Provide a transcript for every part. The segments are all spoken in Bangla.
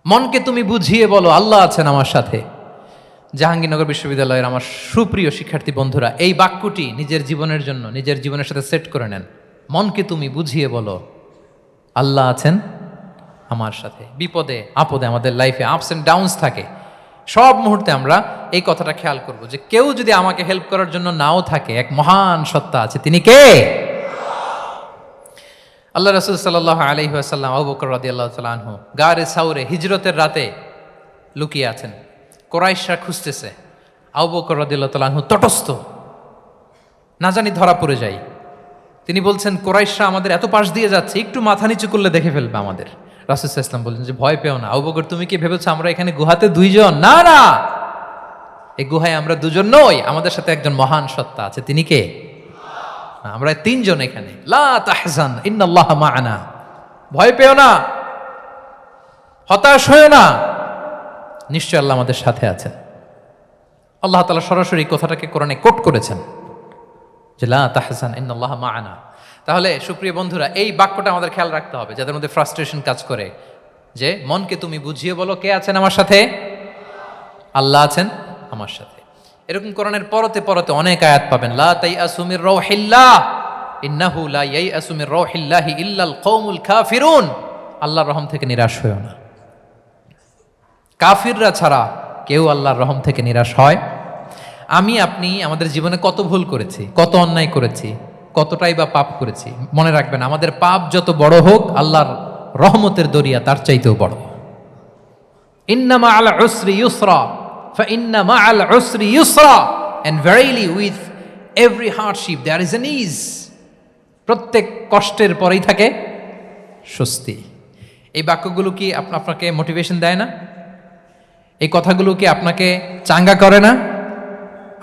মনকে তুমি বুঝিয়ে বলো আল্লাহ আছেন আমার সাথে। জাহাঙ্গীরনগর বিশ্ববিদ্যালয়ের আমার সুপ্রিয় শিক্ষার্থী বন্ধুরা, এই বাক্যটি নিজের জীবনের জন্য, নিজের জীবনের সাথে সেট করে নেন। মনকে তুমি বুঝিয়ে বলো আল্লাহ আছেন আমার সাথে। বিপদে আপদে, আমাদের লাইফে আপস অ্যান্ড ডাউনস থাকে, সব মুহূর্তে আমরা এই কথাটা খেয়াল করব যে কেউ যদি আমাকে হেল্প করার জন্য নাও থাকে, এক মহান সত্তা আছে, তিনি কে? আল্লাহ রাসূল সাল্লাল্লাহু আলাইহি ওয়াসাল্লাম আবু বকর রাদিয়াল্লাহু তাআলা আনহু গারে সাউরে হিজরতের রাতে লুকিয়ে আছেন। কুরাইশরা খুঁজতেছে, আবু বকর রাদিয়াল্লাহু তাআলা আনহু তটস্থ, না জানি ধরা পড়ে যাই। তিনি বলছেন কুরাইশরা আমাদের এত পাশ দিয়ে যাচ্ছে, একটু মাথা নিচু করলে দেখে ফেলবে আমাদের। রাসূল সাল্লাল্লাহু আলাইহি ওয়াসাল্লাম বললেন যে ভয় পেও না আবু বকর, তুমি কি ভেবেছো আমরা এখানে গুহাতে দুইজন? না না, এই গুহায় আমরা দুজন নই, আমাদের সাথে একজন মহান সত্তা আছে। তিনি কে? আমরা তিনজন এখানে। লা তাহজান ইন্নাল্লাহা মা'ানা, ভয় পেও না, হতাশ হয়ো না, নিশ্চয় আল্লাহ আমাদের সাথে আছেন। আল্লাহ তাআলা সরাসরি কথাটাকে কোরআনে কোট করেছেন যে লা তাহজান ইন্নাল্লাহা মা'ানা। তাহলে সুপ্রিয় বন্ধুরা, এই বাক্যটা আমাদের খেয়াল রাখতে হবে যাদের মধ্যে ফ্রাস্ট্রেশন কাজ করে, যে মনকে তুমি বুঝিয়ে বলো কে আছেন আমার সাথে? আল্লাহ আছেন আমার সাথে। এরকম কোরআনের পরতে পরতে অনেক আয়াত পাবেন। লা তাইয়াসু মির রাউহিল্লাহ ইন্নাহু লা ইয়াইয়াসু মির রাউহিল্লাহি ইল্লাল কওমুল কাফিরুন, আল্লাহর রহম থেকে নিরাশ হয়ো না। কাফিররা ছাড়া কেউ আল্লাহর রহম থেকে নিরাশ হয়? আমি আপনি আমাদের জীবনে কত ভুল করেছি, কত অন্যায় করেছি, কতটাই বা পাপ করেছি। মনে রাখবেন, আমাদের পাপ যত বড় হোক, আল্লাহর রহমতের দরিয়া তার চাইতেও বড়। ইন্না মা'আল উসরি ইউসরা فَإِنَّ مَعَ الْعُسْرِ يُسْرًا and verily with every hardship there is an ease. প্রত্যেক কষ্টের পরেই থাকে স্বস্তি। এই বাক্যগুলো কি আপনাকে মোটিভেশন দেয় না? এই কথাগুলো কি আপনাকে চাঙ্গা করে না?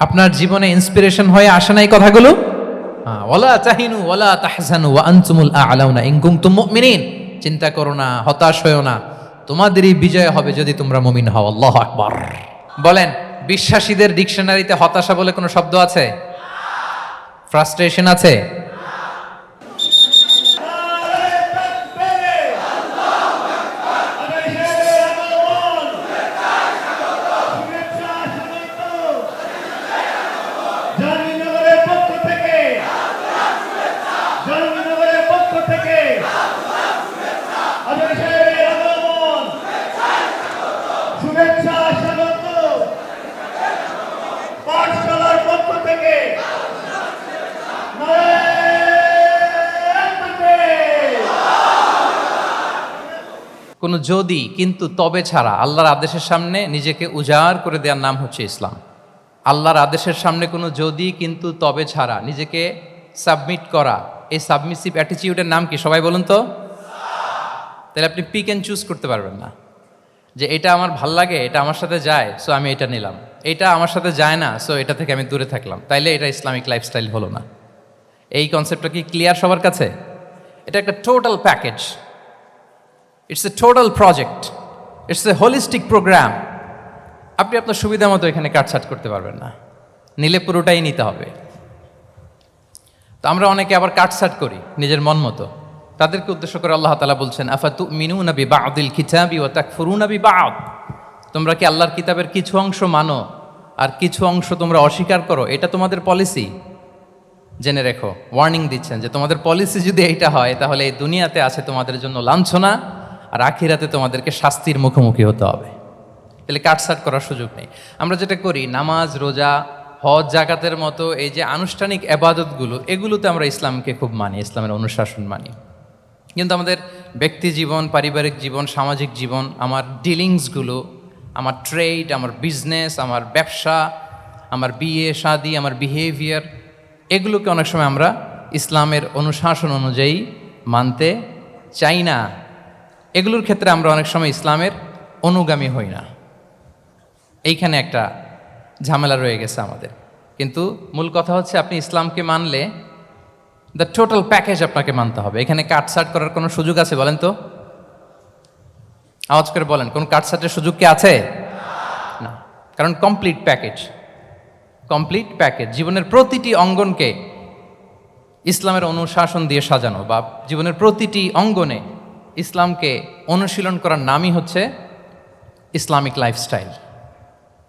আপনার জীবনে ইন্সপিরেশন হয়ে আসে না এই কথাগুলো? ওয়ালা তাহিনু ওয়ালা তাহজানু ওয়া আনতুমুল আ'লাউনা ইন কুনতুম মুমিনিন, চিন্তা করো না, হতাশ হয়ো না, তোমাদেরই বিজয় হবে যদি তোমরা মুমিন হও। আল্লাহু আকবার। বলেন, বিশ্বাসীদের ডিকশনারিতে হতাশা বলে কোনো শব্দ আছে? ফ্রাস্ট্রেশন আছে? কোনো যদি কিন্তু তবে ছাড়া আল্লাহর আদেশের সামনে নিজেকে উজাড় করে দেওয়ার নাম হচ্ছে ইসলাম। আল্লাহর আদেশের সামনে কোনো যদি কিন্তু তবে ছাড়া নিজেকে সাবমিট করা, এই সাবমিসিভ অ্যাটিটিউডের নাম কি? সবাই বলুন তো। তাহলে আপনি পিক অ্যান্ড চুজ করতে পারবেন না যে এটা আমার ভাল লাগে, এটা আমার সাথে যায়, সো আমি এটা নিলাম, এটা আমার সাথে যায় না, সো এটা থেকে আমি দূরে থাকলাম, তাইলে এটা ইসলামিক লাইফস্টাইল হলো না। এই কনসেপ্টটা কি ক্লিয়ার সবার কাছে? এটা একটা total package, it's a total project, it's a holistic programme. আপনি আপনার সুবিধা মতো এখানে কাটছাট করতে পারবেন না, নিলে পুরোটাই নিতে হবে। তো আমরা অনেকে আবার কাটছাট করি নিজের মন মতো। তাদেরকে উদ্দেশ্য করে আল্লাহ তাআলা বলছেন আফাতুমিনুনা বিবা'দিল কিতাবি ওয়া তাকফুরুনা বিবা'দ, তোমরা কি আল্লাহর কিতাবের কিছু অংশ মানো আর কিছু অংশ তোমরা অস্বীকার করো? এটা তোমাদের পলিসি? জেনে রেখো, ওয়ার্নিং দিচ্ছেন যে তোমাদের পলিসি যদি এইটা হয়, তাহলে এই দুনিয়াতে আছে তোমাদের জন্য লাঞ্ছনা, আর আখিরাতে তোমাদেরকে শাস্তির মুখোমুখি হতে হবে। তাহলে কাটছাট করার সুযোগ নেই। আমরা যেটা করি, নামাজ, রোজা, হজ, জাকাতের মতো এই যে আনুষ্ঠানিক ইবাদতগুলো, এগুলোতে আমরা ইসলামকে খুব মানি, ইসলামের অনুশাসন মানি। কিন্তু আমাদের ব্যক্তি জীবন, পারিবারিক জীবন, সামাজিক জীবন, আমার ডিলিংসগুলো, আমার ট্রেড, আমার বিজনেস, আমার ব্যবসা, আমার বিয়ে শাদি, আমার বিহেভিয়ার, এগুলোকে অনেক সময় আমরা ইসলামের অনুশাসন অনুযায়ী মানতে চাই না। এগুলোর ক্ষেত্রে আমরা অনেক সময় ইসলামের অনুগামী হই না। এইখানে একটা ঝামেলা রয়ে গেছে আমাদের। কিন্তু মূল কথা হচ্ছে, আপনি ইসলামকে মানলে দ্য টোটাল প্যাকেজ আপনাকে মানতে হবে। এখানে কাটছাট করার কোনো সুযোগ আছে বলেন তো? আওয়াজ করে বলেন, কোন কাটছাটের সুযোগ কি আছে? না, কারণ কমপ্লিট প্যাকেজ, কমপ্লিট প্যাকেজ। জীবনের প্রতিটি অঙ্গনকে ইসলামের অনুশাসন দিয়ে সাজানো, বা জীবনের প্রতিটি অঙ্গনে ইসলামকে অনুশীলন করার নামই হচ্ছে ইসলামিক লাইফস্টাইল।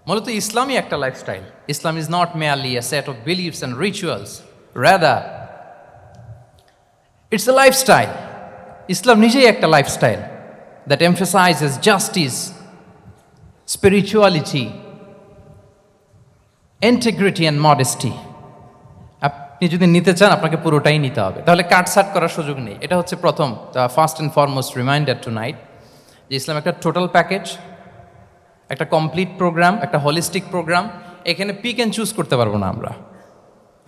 মূলত ইসলামই একটা lifestyle. Islam is not merely a set of beliefs and rituals, rather it's a lifestyle. Islam নিজেই একটা lifestyle that emphasises justice, spirituality, integrity and modesty. আপনি যদি নিতে চান আপনাকে পুরোটাই নিতে হবে, তাহলে কাটছাট করার সুযোগ নেই। এটা হচ্ছে প্রথম first and foremost reminder tonight যে ইসলাম একটা টোটাল প্যাকেজ, একটা কমপ্লিট প্রোগ্রাম, একটা হোলিস্টিক প্রোগ্রাম। এখানে পিক অ্যান্ড চুজ করতে পারবো না আমরা।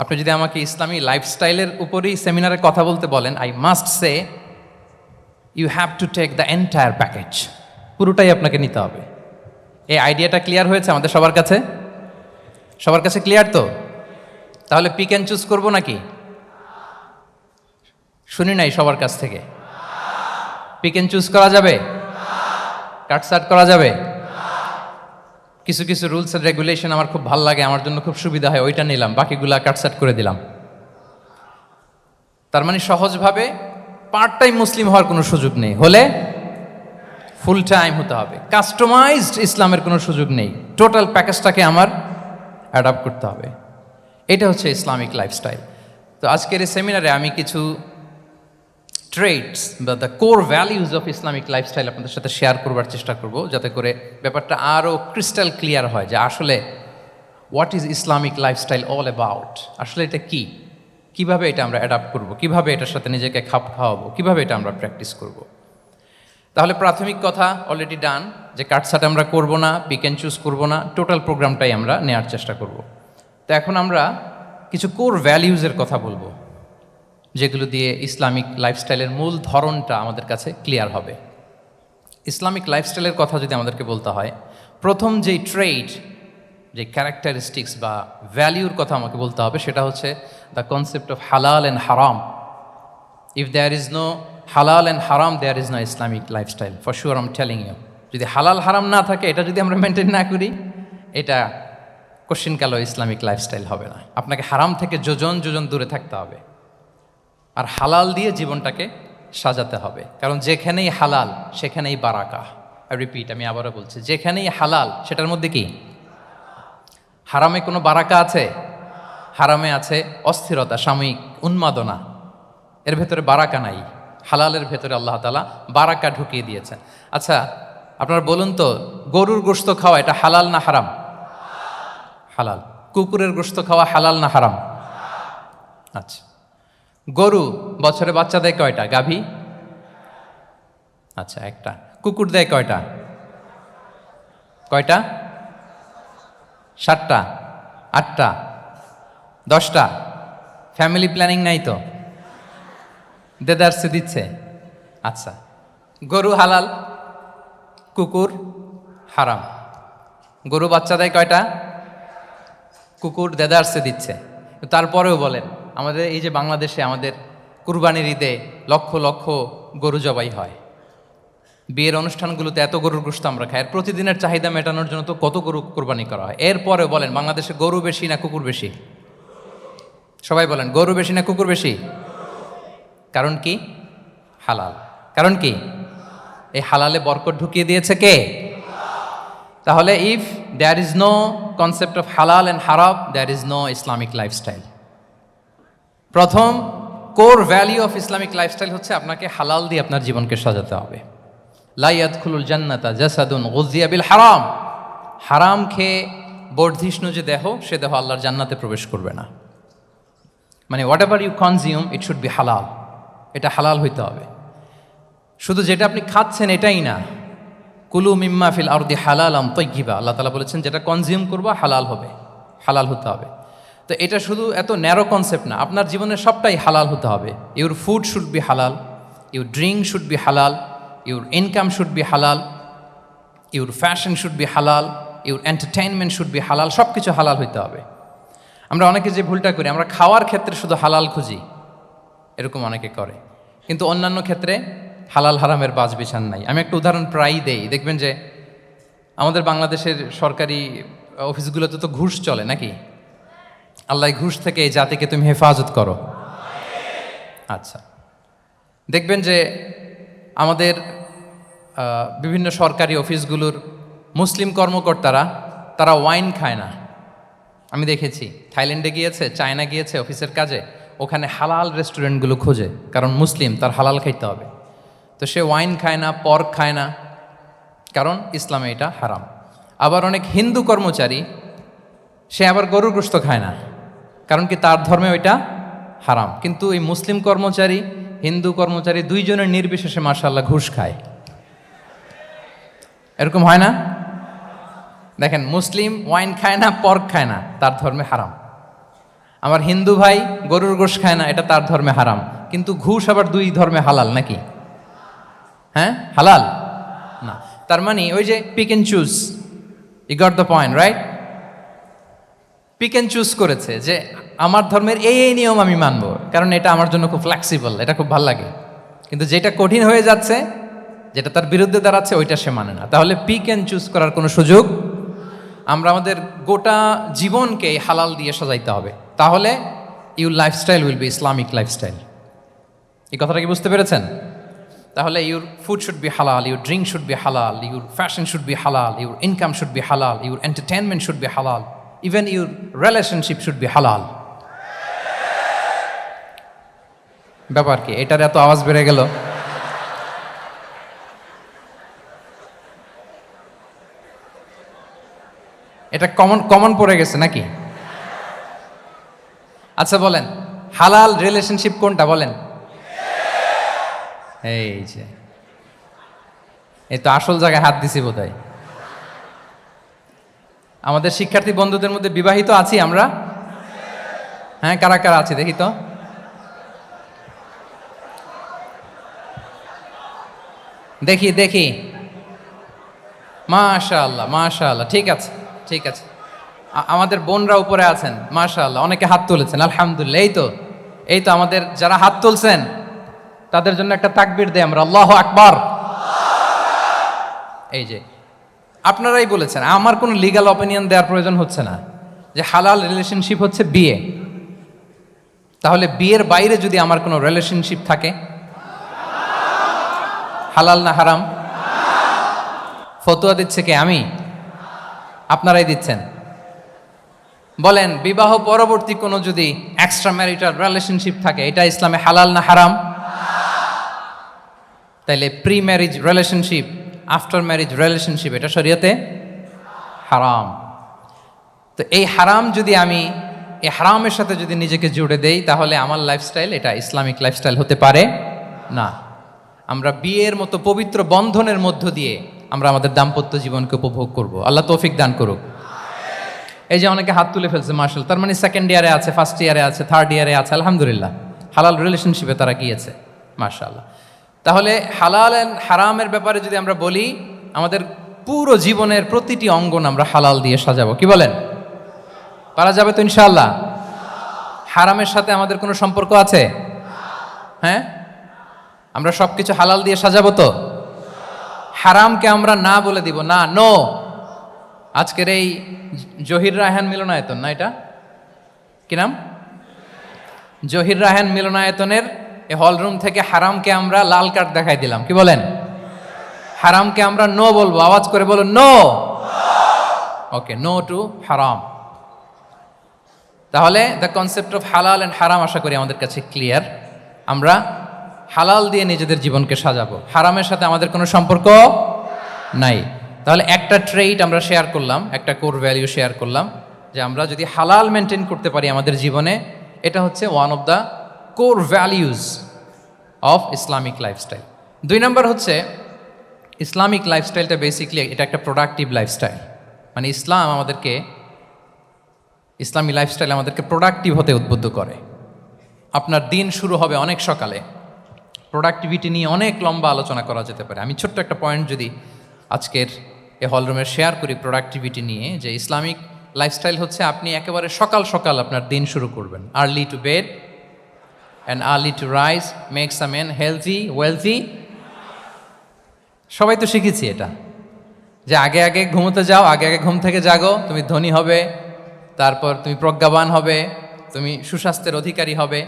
আপনি যদি আমাকে ইসলামী লাইফস্টাইলের উপরেই সেমিনারে কথা বলতে বলেন, I must say you have to take the entire package, পুরোটাই আপনাকে নিতে হবে। এই আইডিয়াটা ক্লিয়ার হয়েছে আমাদের সবার কাছে? সবার কাছে ক্লিয়ার তো? তাহলে পিক অ্যান্ড চুজ করবো নাকি? শুনি নাই সবার কাছ থেকে। পিক অ্যান্ড চুজ করা যাবে? কাটছাট করা যাবে? কিছু কিছু রুলস এন্ড রেগুলেশন আমার খুব ভালো লাগে, আমার জন্য খুব সুবিধা হয়, ওইটা নিলাম, বাকিগুলা কাটছাট করে দিলাম। তার মানে সহজভাবে পার্ট টাইম মুসলিম হওয়ার কোনো সুযোগ নেই, হলে ফুল টাইম হতে হবে। কাস্টমাইজড ইসলামের কোনো সুযোগ নেই, টোটাল প্যাকেজটাকে আমার অ্যাডাপ্ট করতে হবে। এটা হচ্ছে ইসলামিক লাইফস্টাইল। তো আজকের এই সেমিনারে আমি কিছু ট্রেটস বা the core values of Islamic lifestyle আপনাদের সাথে শেয়ার করবার চেষ্টা করব, যাতে করে ব্যাপারটা আরও ক্রিস্টাল ক্লিয়ার হয় যে আসলে what is Islamic lifestyle all about. আসলে এটা কি, কিভাবে এটা আমরা অ্যাডাপ্ট করব, কিভাবে এটার সাথে নিজেকে খাপ খাওয়াবো, কিভাবে এটা আমরা প্র্যাকটিস করব। তাহলে প্রাথমিক কথা অলরেডি ডান, যে কাটছাট আমরা করব না, পিক অ্যান্ড চুজ করব না, টোটাল প্রোগ্রামটাই আমরা নেওয়ার চেষ্টা করব। তো এখন আমরা কিছু কোর ভ্যালিউজের কথা বলবো, যেগুলো দিয়ে ইসলামিক লাইফস্টাইলের মূল ধরনটা আমাদের কাছে ক্লিয়ার হবে। ইসলামিক লাইফস্টাইলের কথা যদি আমাদেরকে বলতে হয়, প্রথম যেই ট্রেড, যে ক্যারেক্টারিস্টিক্স বা ভ্যালিউর কথা আমাকে বলতে হবে, সেটা হচ্ছে দ্য কনসেপ্ট অফ হালাল and haram. If there is no halal and হারাম, there is no Islamic lifestyle, for sure am telling you. যদি হালাল হারাম না থাকে, এটা যদি আমরা মেনটেন না করি, এটা কোশ্চিনকালেও ইসলামিক লাইফস্টাইল হবে না। আপনাকে হারাম থেকে যোজন যোজন দূরে থাকতে হবে, আর হালাল দিয়ে জীবনটাকে সাজাতে হবে। কারণ যেখানেই হালাল সেখানেই বারাকা। রিপিট, আমি আবারও বলছি, যেখানেই হালাল সেটার মধ্যে কি? হারামে কোনো বারাকা আছে? হারামে আছে অস্থিরতা, সাময়িক উন্মাদনা, এর ভেতরে বারাকা নাই। হালালের ভেতরে আল্লাহ তাআলা বারাকা ঢুকিয়ে দিয়েছেন। আচ্ছা, আপনারা বলুন তো, গরুর গোশত খাওয়া এটা হালাল না হারাম? হালাল। কুকুরের গোশত খাওয়া হালাল না হারাম? আচ্ছা, গরু বছরে বাচ্চা দেয় কয়টা? গাভী? আচ্ছা, একটা। কুকুর দেয় কয়টা? কয়টা? 7টা, 8টা, 10টা? ফ্যামিলি প্ল্যানিং নাই তো? দেদারসে দিচ্ছে। আচ্ছা, গরু হালাল, কুকুর হারাম। গরু বাচ্চা দেয় কয়টা? কুকুর দেদারসে দিচ্ছে। তারপরেও বলেন, আমাদের এই যে বাংলাদেশে আমাদের কুরবানির ঈদে লক্ষ লক্ষ গরু জবাই হয়, বিয়ের অনুষ্ঠানগুলোতে এত গরুর গোশত আমরা খাই, আর প্রতিদিনের চাহিদা মেটানোর জন্য তো কত গরু কোরবানি করা হয়। এরপরেও বলেন, বাংলাদেশে গরু বেশি না কুকুর বেশি? সবাই বলেন, গরু বেশি না কুকুর বেশি? কারণ কি? হালাল। কারণ কি? এই হালালে বরকত ঢুকিয়ে দিয়েছে কে? তাহলে if there is no concept of হালাল অ্যান্ড হারাম, there is no Islamic lifestyle. প্রথম core value of Islamic lifestyle হচ্ছে আপনাকে হালাল দিয়ে আপনার জীবনকে সাজাতে হবে। লা ইয়াদখুলুল জান্নাতা জাসাদুন গুযিয়া বিল হারাম। হারাম খেয়ে বর্ধিষ্ণু যে দেহ, সে দেহ আল্লাহর জান্নাতে প্রবেশ করবে না। মানে whatever you consume, it should be halal. এটা হালাল হইতে হবে। শুধু যেটা আপনি খাচ্ছেন এটাই না, কুলু মিম্মা ফিল আরদি হালালাম তাইয়্যিবা, আল্লাহ তাআলা বলেছেন যেটা কনজিউম করবা হালাল হবে, হালাল হতে হবে। তো এটা শুধু এত ন্যারো কনসেপ্ট না, আপনার জীবনের সবটাই হালাল হতে হবে। ইউর ফুড শুড বি হালাল, ইউর ড্রিঙ্ক শুড বি হালাল, ইউর ইনকাম শুড বি হালাল, ইউর ফ্যাশন শুড বি হালাল, ইউর এন্টারটেইনমেন্ট শুড বি হালাল। সব কিছু হালাল হইতে হবে। আমরা অনেকে যে ভুলটা করি, আমরা খাওয়ার ক্ষেত্রে শুধু হালাল খুঁজি, এরকম অনেকে করে, কিন্তু অন্যান্য ক্ষেত্রে হালাল হারামের বাজ বিছান নাই। আমি একটা উদাহরণ প্রায়ই দেই, দেখবেন যে আমাদের বাংলাদেশের সরকারি অফিসগুলোতে তো ঘুষ চলে নাকি? আল্লাহ ঘুষ থেকে এই জাতিকে তুমি হেফাজত করো। আচ্ছা, দেখবেন যে আমাদের বিভিন্ন সরকারি অফিসগুলোর মুসলিম কর্মকর্তারা তারা ওয়াইন খায় না। আমি দেখেছি থাইল্যান্ডে গিয়েছে, চায়না গিয়েছে অফিসের কাজে, ওখানে হালাল রেস্টুরেন্টগুলো খোঁজে, কারণ মুসলিম তার হালাল খাইতে হবে। তো সে ওয়াইন খায় না, পর্ক খায় না, কারণ ইসলামে এটা হারাম। আবার অনেক হিন্দু কর্মচারী সে আবার গরুর গোশত খায় না, কারণ কি তার ধর্মে ওইটা হারাম। কিন্তু এই মুসলিম কর্মচারী, হিন্দু কর্মচারী দুইজনের নির্বিশেষে মাশাআল্লাহ ঘুষ খায়। এরকম হয় না? দেখেন, মুসলিম ওয়াইন খায় না, পর্ক খায় না, তার ধর্মে হারাম। আমার হিন্দু ভাই গরুর গোশত খায় না, এটা তার ধর্মে হারাম। কিন্তু ঘুষ আবার দুই ধর্মে হালাল নাকি? হ্যাঁ, হালাল না। তার মানে ওই যে pick and choose, you got the point, right? Pick and choose করেছে যে আমার ধর্মের এই এই নিয়ম আমি মানব, কারণ এটা আমার জন্য খুব ফ্লেক্সিবল, এটা খুব ভাল লাগে। কিন্তু যেটা কঠিন হয়ে যাচ্ছে, যেটা তার বিরুদ্ধে দাঁড়াচ্ছে, ওইটা সে মানে না। তাহলে পিক এন্ড চুজ করার কোনো সুযোগ, আমরা আমাদের গোটা জীবনকে হালাল দিয়ে সাজাইতে হবে। তাহলে your lifestyle will be Islamic lifestyle. এই কথাটা কি বুঝতে পেরেছেন? তাহলে ইউর ফুড শুড বি হালাল, ইউর ড্রিঙ্ক শুড বি হালাল, ইউর ফ্যাশন শুড বি হালাল, ইউর ইনকাম শুড বি হালাল, ইউর এন্টারটেনমেন্ট শুড বি হালাল, even your relationship should be হালাল। ব্যাপার কি? এটার এত আওয়াজ বেড়ে গেল। এটা কমন পড়ে গেছে নাকি? আচ্ছা বলেন, হালাল রিলেশনশিপ কোনটা বলেন? এই যে, এই তো আসল জায়গায় হাত দিছি বোধহয়। আমাদের শিক্ষার্থী বন্ধুদের মধ্যে বিবাহিত আছি আমরা? হ্যাঁ, কারা কারা আছে দেখি তো। দেখি দেখি, মাশাআল্লাহ মাশাআল্লাহ, ঠিক আছে ঠিক আছে। আমাদের বোনরা উপরে আছেন, মাশাআল্লাহ, অনেকে হাত তুলেছেন, আলহামদুলিল্লাহ। এই তো আমাদের যারা হাত তুলছেন তাদের জন্য একটা তাকবীর দেই আমরা, আল্লাহু আকবার। এই যে আপনারাই বলেছেন, আমার কোনো লিগ্যাল অপিনিয়ন দেওয়ার প্রয়োজন হচ্ছে না, যে হালাল রিলেশনশিপ হচ্ছে বিয়ে। তাহলে বিয়ের বাইরে যদি আমার কোনো রিলেশনশিপ থাকে, হালাল না হারাম? ফতোয়া দিচ্ছে কে? আমি? আপনারাই দিচ্ছেন। বলেন, বিবাহ পরবর্তী কোনো যদি এক্সট্রা ম্যারিটাল রিলেশনশিপ থাকে, এটা ইসলামে হালাল না হারাম? তাইলে pre marriage relationship, after marriage relationship, এটা শরীয়তে হারাম। তো এই হারাম যদি আমি এই হারামের সাথে যদি নিজেকে জুড়ে দেই, তাহলে আমার লাইফস্টাইল এটা ইসলামিক লাইফস্টাইল হতে পারে না। আমরা বিয়ের মতো পবিত্র বন্ধনের মধ্য দিয়ে আমরা আমাদের দাম্পত্য জীবনকে উপভোগ করব। আল্লাহ তৌফিক দান করুক। এই যে অনেকে হাত তুলে ফেলছে, মাশাআল্লাহ, তার মানে সেকেন্ড ইয়ারে আছে, ফার্স্ট ইয়ারে আছে, থার্ড ইয়ারে আছে, আলহামদুলিল্লাহ, হালাল রিলেশনশিপে তারা গিয়েছে, মাশাআল্লাহ। তাহলে হালাল এন্ড হারামের ব্যাপারে যদি আমরা বলি, আমাদের পুরো জীবনের প্রতিটি অঙ্গন আমরা হালাল দিয়ে সাজাবো। কি বলেন? পারা যাবে তো ইনশাআল্লাহ? হারামের সাথে আমাদের কোনো সম্পর্ক আছে? হ্যাঁ, আমরা সবকিছু হালাল দিয়ে সাজাবো তো? হারামকে আমরা না বলে দিব না, নো। আজকের এই জহির রায়হান মিলনায়তন, না এটা কি নাম? জহির রায়হান মিলনায়তনের এই হলরুম থেকে হারামকে আমরা লাল কার্ড দেখাই দিলাম। কি বলেন? হারামকে আমরা নো বলবো, আওয়াজ করে বলো নো। ওকে, নো টু হারাম। তাহলে দ্য কনসেপ্ট অফ হালাল অ্যান্ড হারাম আশা করি আমাদের কাছে ক্লিয়ার। আমরা হালাল দিয়ে নিজেদের জীবনকে সাজাবো, হারামের সাথে আমাদের কোনো সম্পর্ক নাই। তাহলে একটা ট্রেইট আমরা শেয়ার করলাম, একটা কোর ভ্যালিউ শেয়ার করলাম, যে আমরা যদি হালাল মেনটেন করতে পারি আমাদের জীবনে, এটা হচ্ছে one of the core values of Islamic lifestyle. 2 নম্বর হচ্ছে, ইসলামিক লাইফস্টাইলটা বেসিকলি এটা একটা প্রোডাক্টিভ লাইফস্টাইল। মানে ইসলামী লাইফস্টাইল আমাদেরকে প্রোডাক্টিভ হতে উদ্বুদ্ধ করে। আপনার দিন শুরু হবে অনেক সকালে, প্রোডাক্টিভিটি নিয়ে অনেক লম্বা আলোচনা করা যেতে পারে। আমি ছোট্ট একটা পয়েন্ট যদি আজকের এই হলরুমে শেয়ার করি প্রোডাক্টিভিটি নিয়ে, যে ইসলামিক লাইফস্টাইল হচ্ছে আপনি একেবারে সকাল সকাল আপনার দিন শুরু করবেন। Early to bed and early to rise makes a man healthy wealthy. সবাই তো শিখেছি এটা, যে আগে আগে ঘুমোতে যাও, আগে আগে ঘুম থেকে জাগো, তুমি ধনী হবে, তারপর তুমি প্রজ্ঞাবান হবে, তুমি সুস্বাস্থ্যের অধিকারী হবে।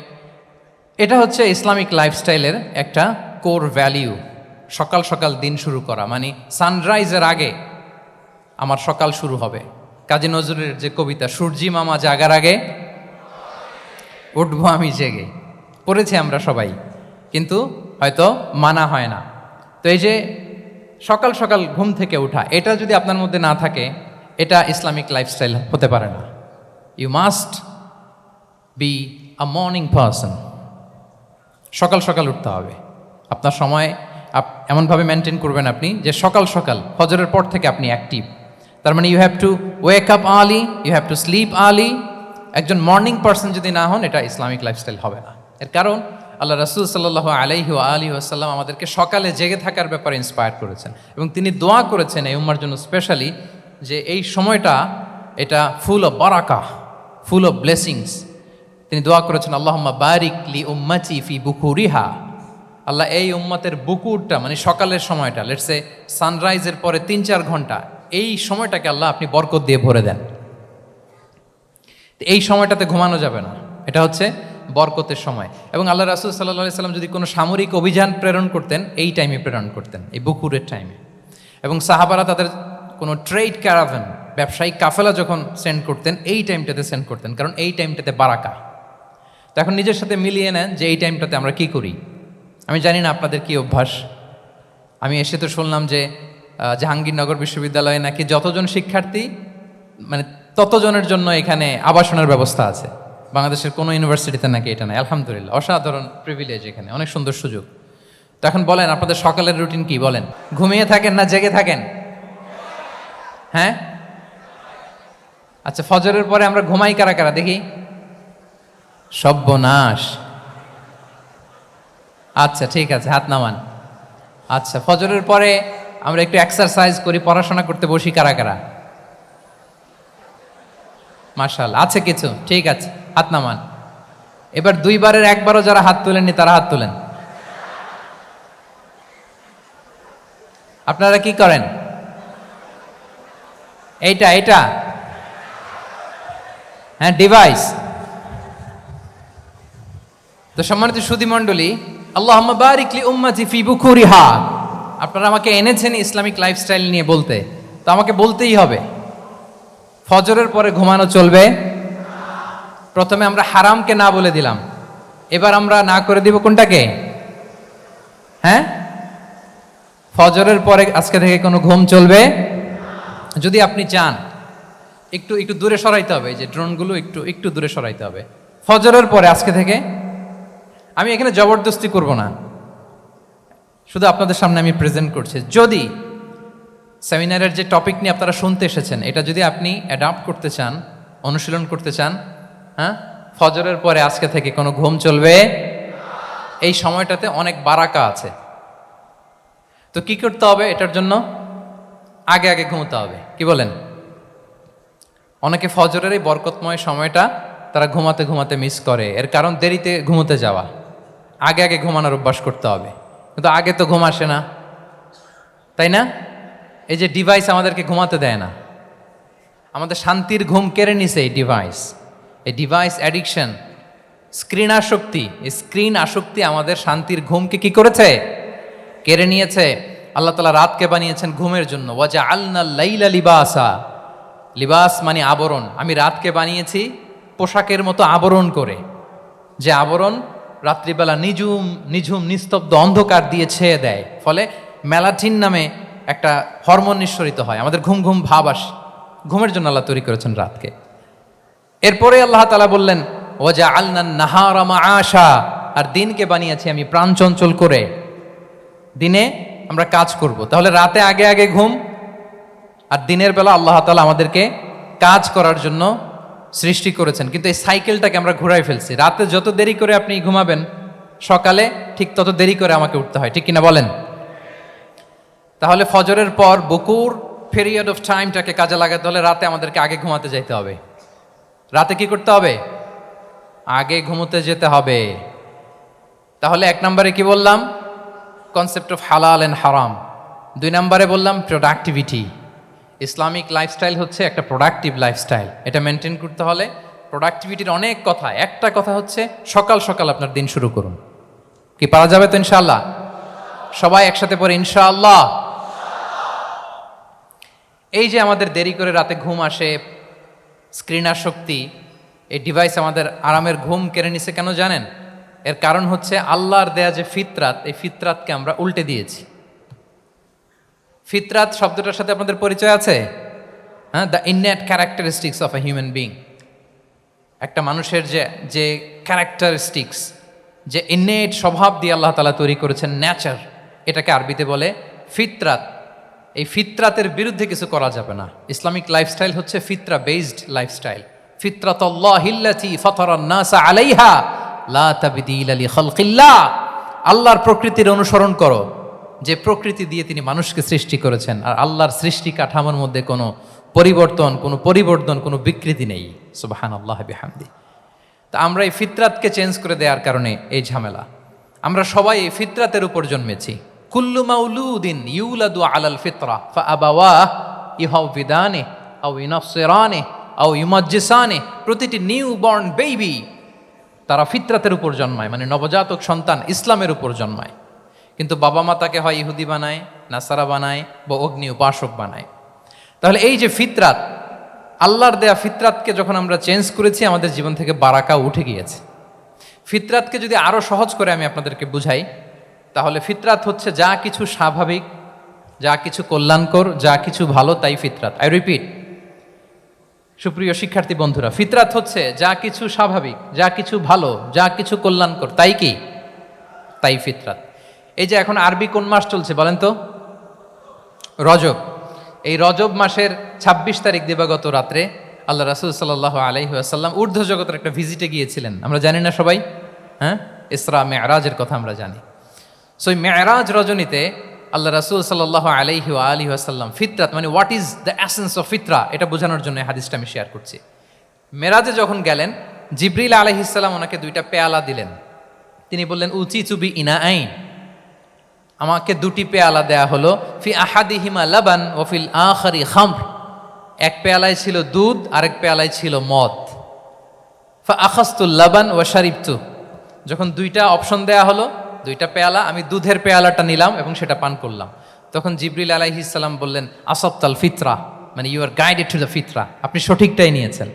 এটা হচ্ছে ইসলামিক লাইফস্টাইলের একটা কোর ভ্যালিউ। সকাল সকাল দিন শুরু করা, মানে সানরাইজের আগে আমার সকাল শুরু হবে। কাজী নজরুলের যে কবিতা, সূর্যি মামা জাগার আগে উঠবো আমি জেগে, পড়েছি আমরা সবাই, কিন্তু হয়তো মানা হয় না। তো এই যে সকাল সকাল ঘুম থেকে ওঠা, এটা যদি আপনার মধ্যে না থাকে, এটা ইসলামিক লাইফস্টাইল হতে পারে না। You must be a morning person. সকাল সকাল উঠতে হবে। আপনার সময় এমনভাবে মেনটেন করবেন আপনি যে সকাল সকাল ফজরের পর থেকে আপনি অ্যাক্টিভ। তার মানে you have to wake up early, you have to sleep early. একজন মর্নিং পারসন যদি না হন, এটা ইসলামিক লাইফস্টাইল হবে না। এর কারণ আল্লাহ রাসূল সাল্লাল্লাহু আলাইহি ওয়া আলিহি ওয়াসাল্লাম আমাদেরকে সকালে জেগে থাকার ব্যাপারে ইন্সপায়ার করেছেন, এবং তিনি দোয়া করেছেন এই উম্মার জন্য স্পেশালি, যে এই সময়টা এটা ফুল অফ বারাকা, ফুল অফ ব্লেসিংস। তিনি দোয়া করেছেন, আল্লাহুম্মা বারিক লি উম্মতি ফি বুকুরিহা। আল্লাহ এই উম্মতের বুকুরটা, মানে সকালের সময়টা, লেটসে সানরাইজের পরে 3-4 ঘন্টা, এই সময়টাকে আল্লাহ আপনি বরকত দিয়ে ভরে দেন। এই সময়টাতে ঘুমানো যাবে না, এটা হচ্ছে বরকতের সময়। এবং আল্লাহ রাসূল সাল্লাল্লাহু আলাইহি সাল্লাম যদি কোনো সামরিক অভিযান প্রেরণ করতেন, এই টাইমে প্রেরণ করতেন, এই বুকুরের টাইমে। এবং সাহাবারা তাদের কোনো ট্রেড ক্যারাভ্যান, ব্যবসায়িক কাফেলা যখন সেন্ড করতেন, এই টাইমটাতে সেন্ড করতেন, কারণ এই টাইমটাতে বারাকা। তো এখন নিজের সাথে মিলিয়ে নেন যে এই টাইমটাতে আমরা কি করি। আমি জানি না আপনাদের কি অভ্যাস। আমি এসে তো শুনলাম যে জাহাঙ্গীরনগর বিশ্ববিদ্যালয়ে নাকি যতজন শিক্ষার্থী, মানে ততজনের জন্য এখানে আবাসনের ব্যবস্থা আছে। বাংলাদেশের কোনো ইউনিভার্সিটিতে নাকি এটা নাই। আলহামদুলিল্লাহ, অসাধারণ প্রিভিলেজ, এখানে অনেক সুন্দর সুযোগ। তো এখন বলেন, আপনাদের সকালের রুটিন কি? বলেন, ঘুমিয়ে থাকেন না জেগে থাকেন? হ্যাঁ, আচ্ছা, ফজরের পরে আমরা ঘুমাই কারা কারা দেখি? সর্বনাশ। আচ্ছা ঠিক আছে, হাত নামান। আচ্ছা, ফজরের পরে আমরা একটু এক্সারসাইজ করি, পড়াশোনা করতে বসি কারা কারা? মাশাআল্লাহ, আছে কিছু, ঠিক আছে, হাত নামান। এবার 2বারের 1বারও যারা হাত তোলেননি তারা হাত তোলেন। আপনারা কি করেন? এইটা এইটা হ্যাঁ, ডিভাইস। তো সম্মানিত সুধী মণ্ডলী, আল্লাহুম্মা বারিক লি উম্মতি ফি বুকুরিহা। আপনারা আমাকে এনেছেন ইসলামিক লাইফস্টাইল নিয়ে বলতে, তো আমাকে বলতেই হবে, ফজরের পরে ঘুমানো চলবে। প্রথমে আমরা হারামকে না বলে দিলাম, এবার আমরা না করে দিব কোনটাকে? হ্যাঁ, ফজরের পরে আজকে থেকে কোনো ঘুম চলবে। যদি আপনি চান, একটু একটু দূরে সরাইতে হবে, যে ড্রোনগুলো একটু একটু দূরে সরাইতে হবে। ফজরের পরে আজকে থেকে, আমি এখানে জবরদস্তি করব না, শুধু আপনাদের সামনে আমি প্রেজেন্ট করছি। যদি সেমিনারের যে টপিক নিয়ে আপনারা শুনতে এসেছেন, এটা যদি আপনি অ্যাডাপ্ট করতে চান, অনুশীলন করতে চান, হ্যাঁ, ফজরের পরে আজকে থেকে কোনো ঘুম চলবে। এই সময়টাতে অনেক বারাকা আছে। তো কি করতে হবে? এটার জন্য আগে আগে ঘুমোতে হবে। কি বলেন? অনেকে ফজরের এই বরকতময় সময়টা তারা ঘুমাতে ঘুমাতে মিস করে। এর কারণ দেরিতে ঘুমোতে যাওয়া। আগে আগে ঘুমানোর অভ্যাস করতে হবে। কিন্তু আগে তো ঘুম আসে না, তাই না? এই যে ডিভাইস আমাদেরকে ঘুমাতে দেয় না, আমাদের শান্তির ঘুম কেড়ে নিছে এই ডিভাইস। এই ডিভাইস অ্যাডিকশন, স্ক্রিন আসক্তি, এই স্ক্রিন আসক্তি আমাদের শান্তির ঘুমকে কি করেছে? কেড়ে নিয়েছে। আল্লাহ তাআলা রাতকে বানিয়েছেন ঘুমের জন্য। ওয়াজআলনা লাইলা লিবাসা। লিবাস মানে আবরণ। আমি রাতকে বানিয়েছি পোশাকের মতো আবরণ করে, যে আবরণ রাত্রিবেলা নিঝুম নিঝুম নিস্তব্ধ অন্ধকার দিয়ে ছেয়ে দেয়। ফলে মেলাটিন নামে একটা হরমোন নিঃসরিত হয়, আমাদের ঘুম ঘুম ভাব আসে। ঘুমের জন্য আল্লাহ তৈরি করেছেন রাতকে। এরপরে আল্লাহ তাআলা বললেন, ওয়াজআলনা নাহারা মাআশা। আর দিনকে বানিয়েছি আমি প্রাণ চঞ্চল করে, দিনে আমরা কাজ করব। তাহলে রাতে আগে আগে ঘুম, আর দিনের বেলা আল্লাহ তাআলা আমাদেরকে কাজ করার জন্য সৃষ্টি করেছেন। কিন্তু এই সাইকেলটাকে আমরা ঘুরাই ফেলছি। রাতে যত দেরি করে আপনি ঘুমাবেন, সকালে ঠিক তত দেরি করে আমাকে উঠতে হয়, ঠিক কিনা বলেন? তাহলে ফজরের পর বকুর পিরিয়ড অফ টাইমটাকে কাজে লাগাতে হলে রাতে আমাদেরকে আগে ঘুমাতে যেতে হবে। রাতে কি করতে হবে? আগে ঘুমোতে যেতে হবে। তাহলে 1 নম্বরে কি বললাম? কনসেপ্ট অফ হালাল এন্ড হারাম। 2 নম্বরে বললাম প্রোডাক্টিভিটি। ইসলামিক লাইফস্টাইল হচ্ছে একটা প্রোডাক্টিভ লাইফস্টাইল। এটা মেনটেন করতে হলে প্রোডাক্টিভিটির অনেক কথা। একটা কথা হচ্ছে সকাল সকাল আপনার দিন শুরু করুন। কি পারা যাবে তো ইনশাআল্লাহ? সবাই একসাথে পড়ে ইনশাআল্লাহ। এই যে আমাদের দেরি করে রাতে ঘুম আসে, স্ক্রিন আসক্তি, এই ডিভাইস আমাদের আরামের ঘুম কেড়ে নিছে কেন জানেন? এর কারণ হচ্ছে আল্লাহর দেয়া যে ফিতরাত, এই ফিতরাতকে আমরা উল্টে দিয়েছি। ফিতরাত শব্দটার সাথে আপনাদের পরিচয় আছে? হ্যাঁ, the innate characteristics of a human being. একটা মানুষের যে যে ক্যারেক্টারিস্টিক্স, যে ইননেট স্বভাব দিয়ে আল্লাহ তাআলা তৈরি করেছেন, নেচার, এটাকে আরবিতে বলে ফিতরাত। এই ফিতরাতের বিরুদ্ধে কিছু করা যাবে না। ইসলামিক লাইফস্টাইল হচ্ছে ফিতরা বেসড লাইফস্টাইল। ফিতরাতাল্লাহিল্লাতী ফাতারান নাসা আলাইহা লা তাবদীলা লিখালকিল্লাহ। আল্লাহর প্রকৃতির অনুসরণ করো, যে প্রকৃতি দিয়ে তিনি মানুষকে সৃষ্টি করেছেন। আর আল্লাহর সৃষ্টি কাঠামোর মধ্যে কোনো পরিবর্তন, কোনো বিকৃতি নেই। সুবহানাল্লাহি বিহামদি। তা আমরা এই ফিতরাতকে চেঞ্জ করে দেওয়ার কারণে এই ঝামেলা। আমরা সবাই এই ফিতরাতের উপর জন্মেছি। কুল্লু মাউলুদিন ইউলাদু আলাল ফিতরা ফাআবাওয়াহ ইউহাউবিদানি আও ইউনাসসিরানি আও ইউমাজ্জিসানি। প্রতিটি নিউ বর্ন বেবি তারা ফিতরাতের উপর জন্মায়, মানে নবজাতক সন্তান ইসলামের উপর জন্মায়। কিন্তু বাবা মা তাকে হয় ইহুদি বানায়, নাসারা বানায়, বা অগ্নি উপাসক বানায়। তাহলে এই যে ফিতরাত, আল্লাহর দেয়া ফিতরাতকে যখন আমরা চেঞ্জ করেছি, আমাদের জীবন থেকে বারাকা উঠে গিয়েছে। ফিতরাতকে যদি আরো সহজ করে আমি আপনাদেরকে বুঝাই, তাহলে ফিতরাত হচ্ছে যা কিছু স্বাভাবিক, যা কিছু কল্যাণকর, যা কিছু ভালো, তাই ফিতরাত। আই রিপিট, সুপ্রিয় শিক্ষার্থী বন্ধুরা, ফিতরাত হচ্ছে যা কিছু স্বাভাবিক, যা কিছু ভালো, যা কিছু কল্যাণকর, তাই কি? তাই ফিতরাত। এই যে এখন আরবি কোন মাস চলছে বলেন তো? রজব। এই রজব মাসের ২৬ তারিখ দিবাগত রাত্রে আল্লাহ রাসূল সাল্লাল্লাহু আলাইহি ওয়াসাল্লাম ঊর্ধ্ব জগতের একটা ভিজিটে গিয়েছিলেন। আমরা জানি না সবাই? হ্যাঁ, ইসরা মেরাজের কথা আমরা জানি। সো এই মেরাজ রজনীতে আল্লাহ রাসূল সাল্লাল্লাহু আলাইহি ওয়া আলিহি ওয়াসাল্লাম ফিতরাত, মানে what is the essence of ফিতরা, এটা বোঝানোর জন্য এই হাদিসটা আমি শেয়ার করছি। মেরাজে যখন গেলেন, জিবরিল আলাইহিস সালাম ওনাকে 2টা পেয়ালা দিলেন। তিনি বললেন, উচি চুবি ইনা আইন, আমাকে 2টি পেয়ালা দেয়া হলো। ফি আহাদিহিমা লাবান ও ফিল আখারি খামর। এক পেয়ালায় ছিল দুধ, আরেক পেয়ালায় ছিল মদ। ফা আখাজতুল লাবান ওয়া শারিবতু। যখন 2টা অপশন দেয়া হলো, 2টা পেয়ালা, আমি দুধের পেয়ালাটা নিলাম এবং সেটা পান করলাম। তখন জিবরিল আলাইহিস সালাম বললেন, আসাবতাল ফিতরা, মানে you are guided to the ফিতরা, আপনি সঠিকটাই নিয়েছেন।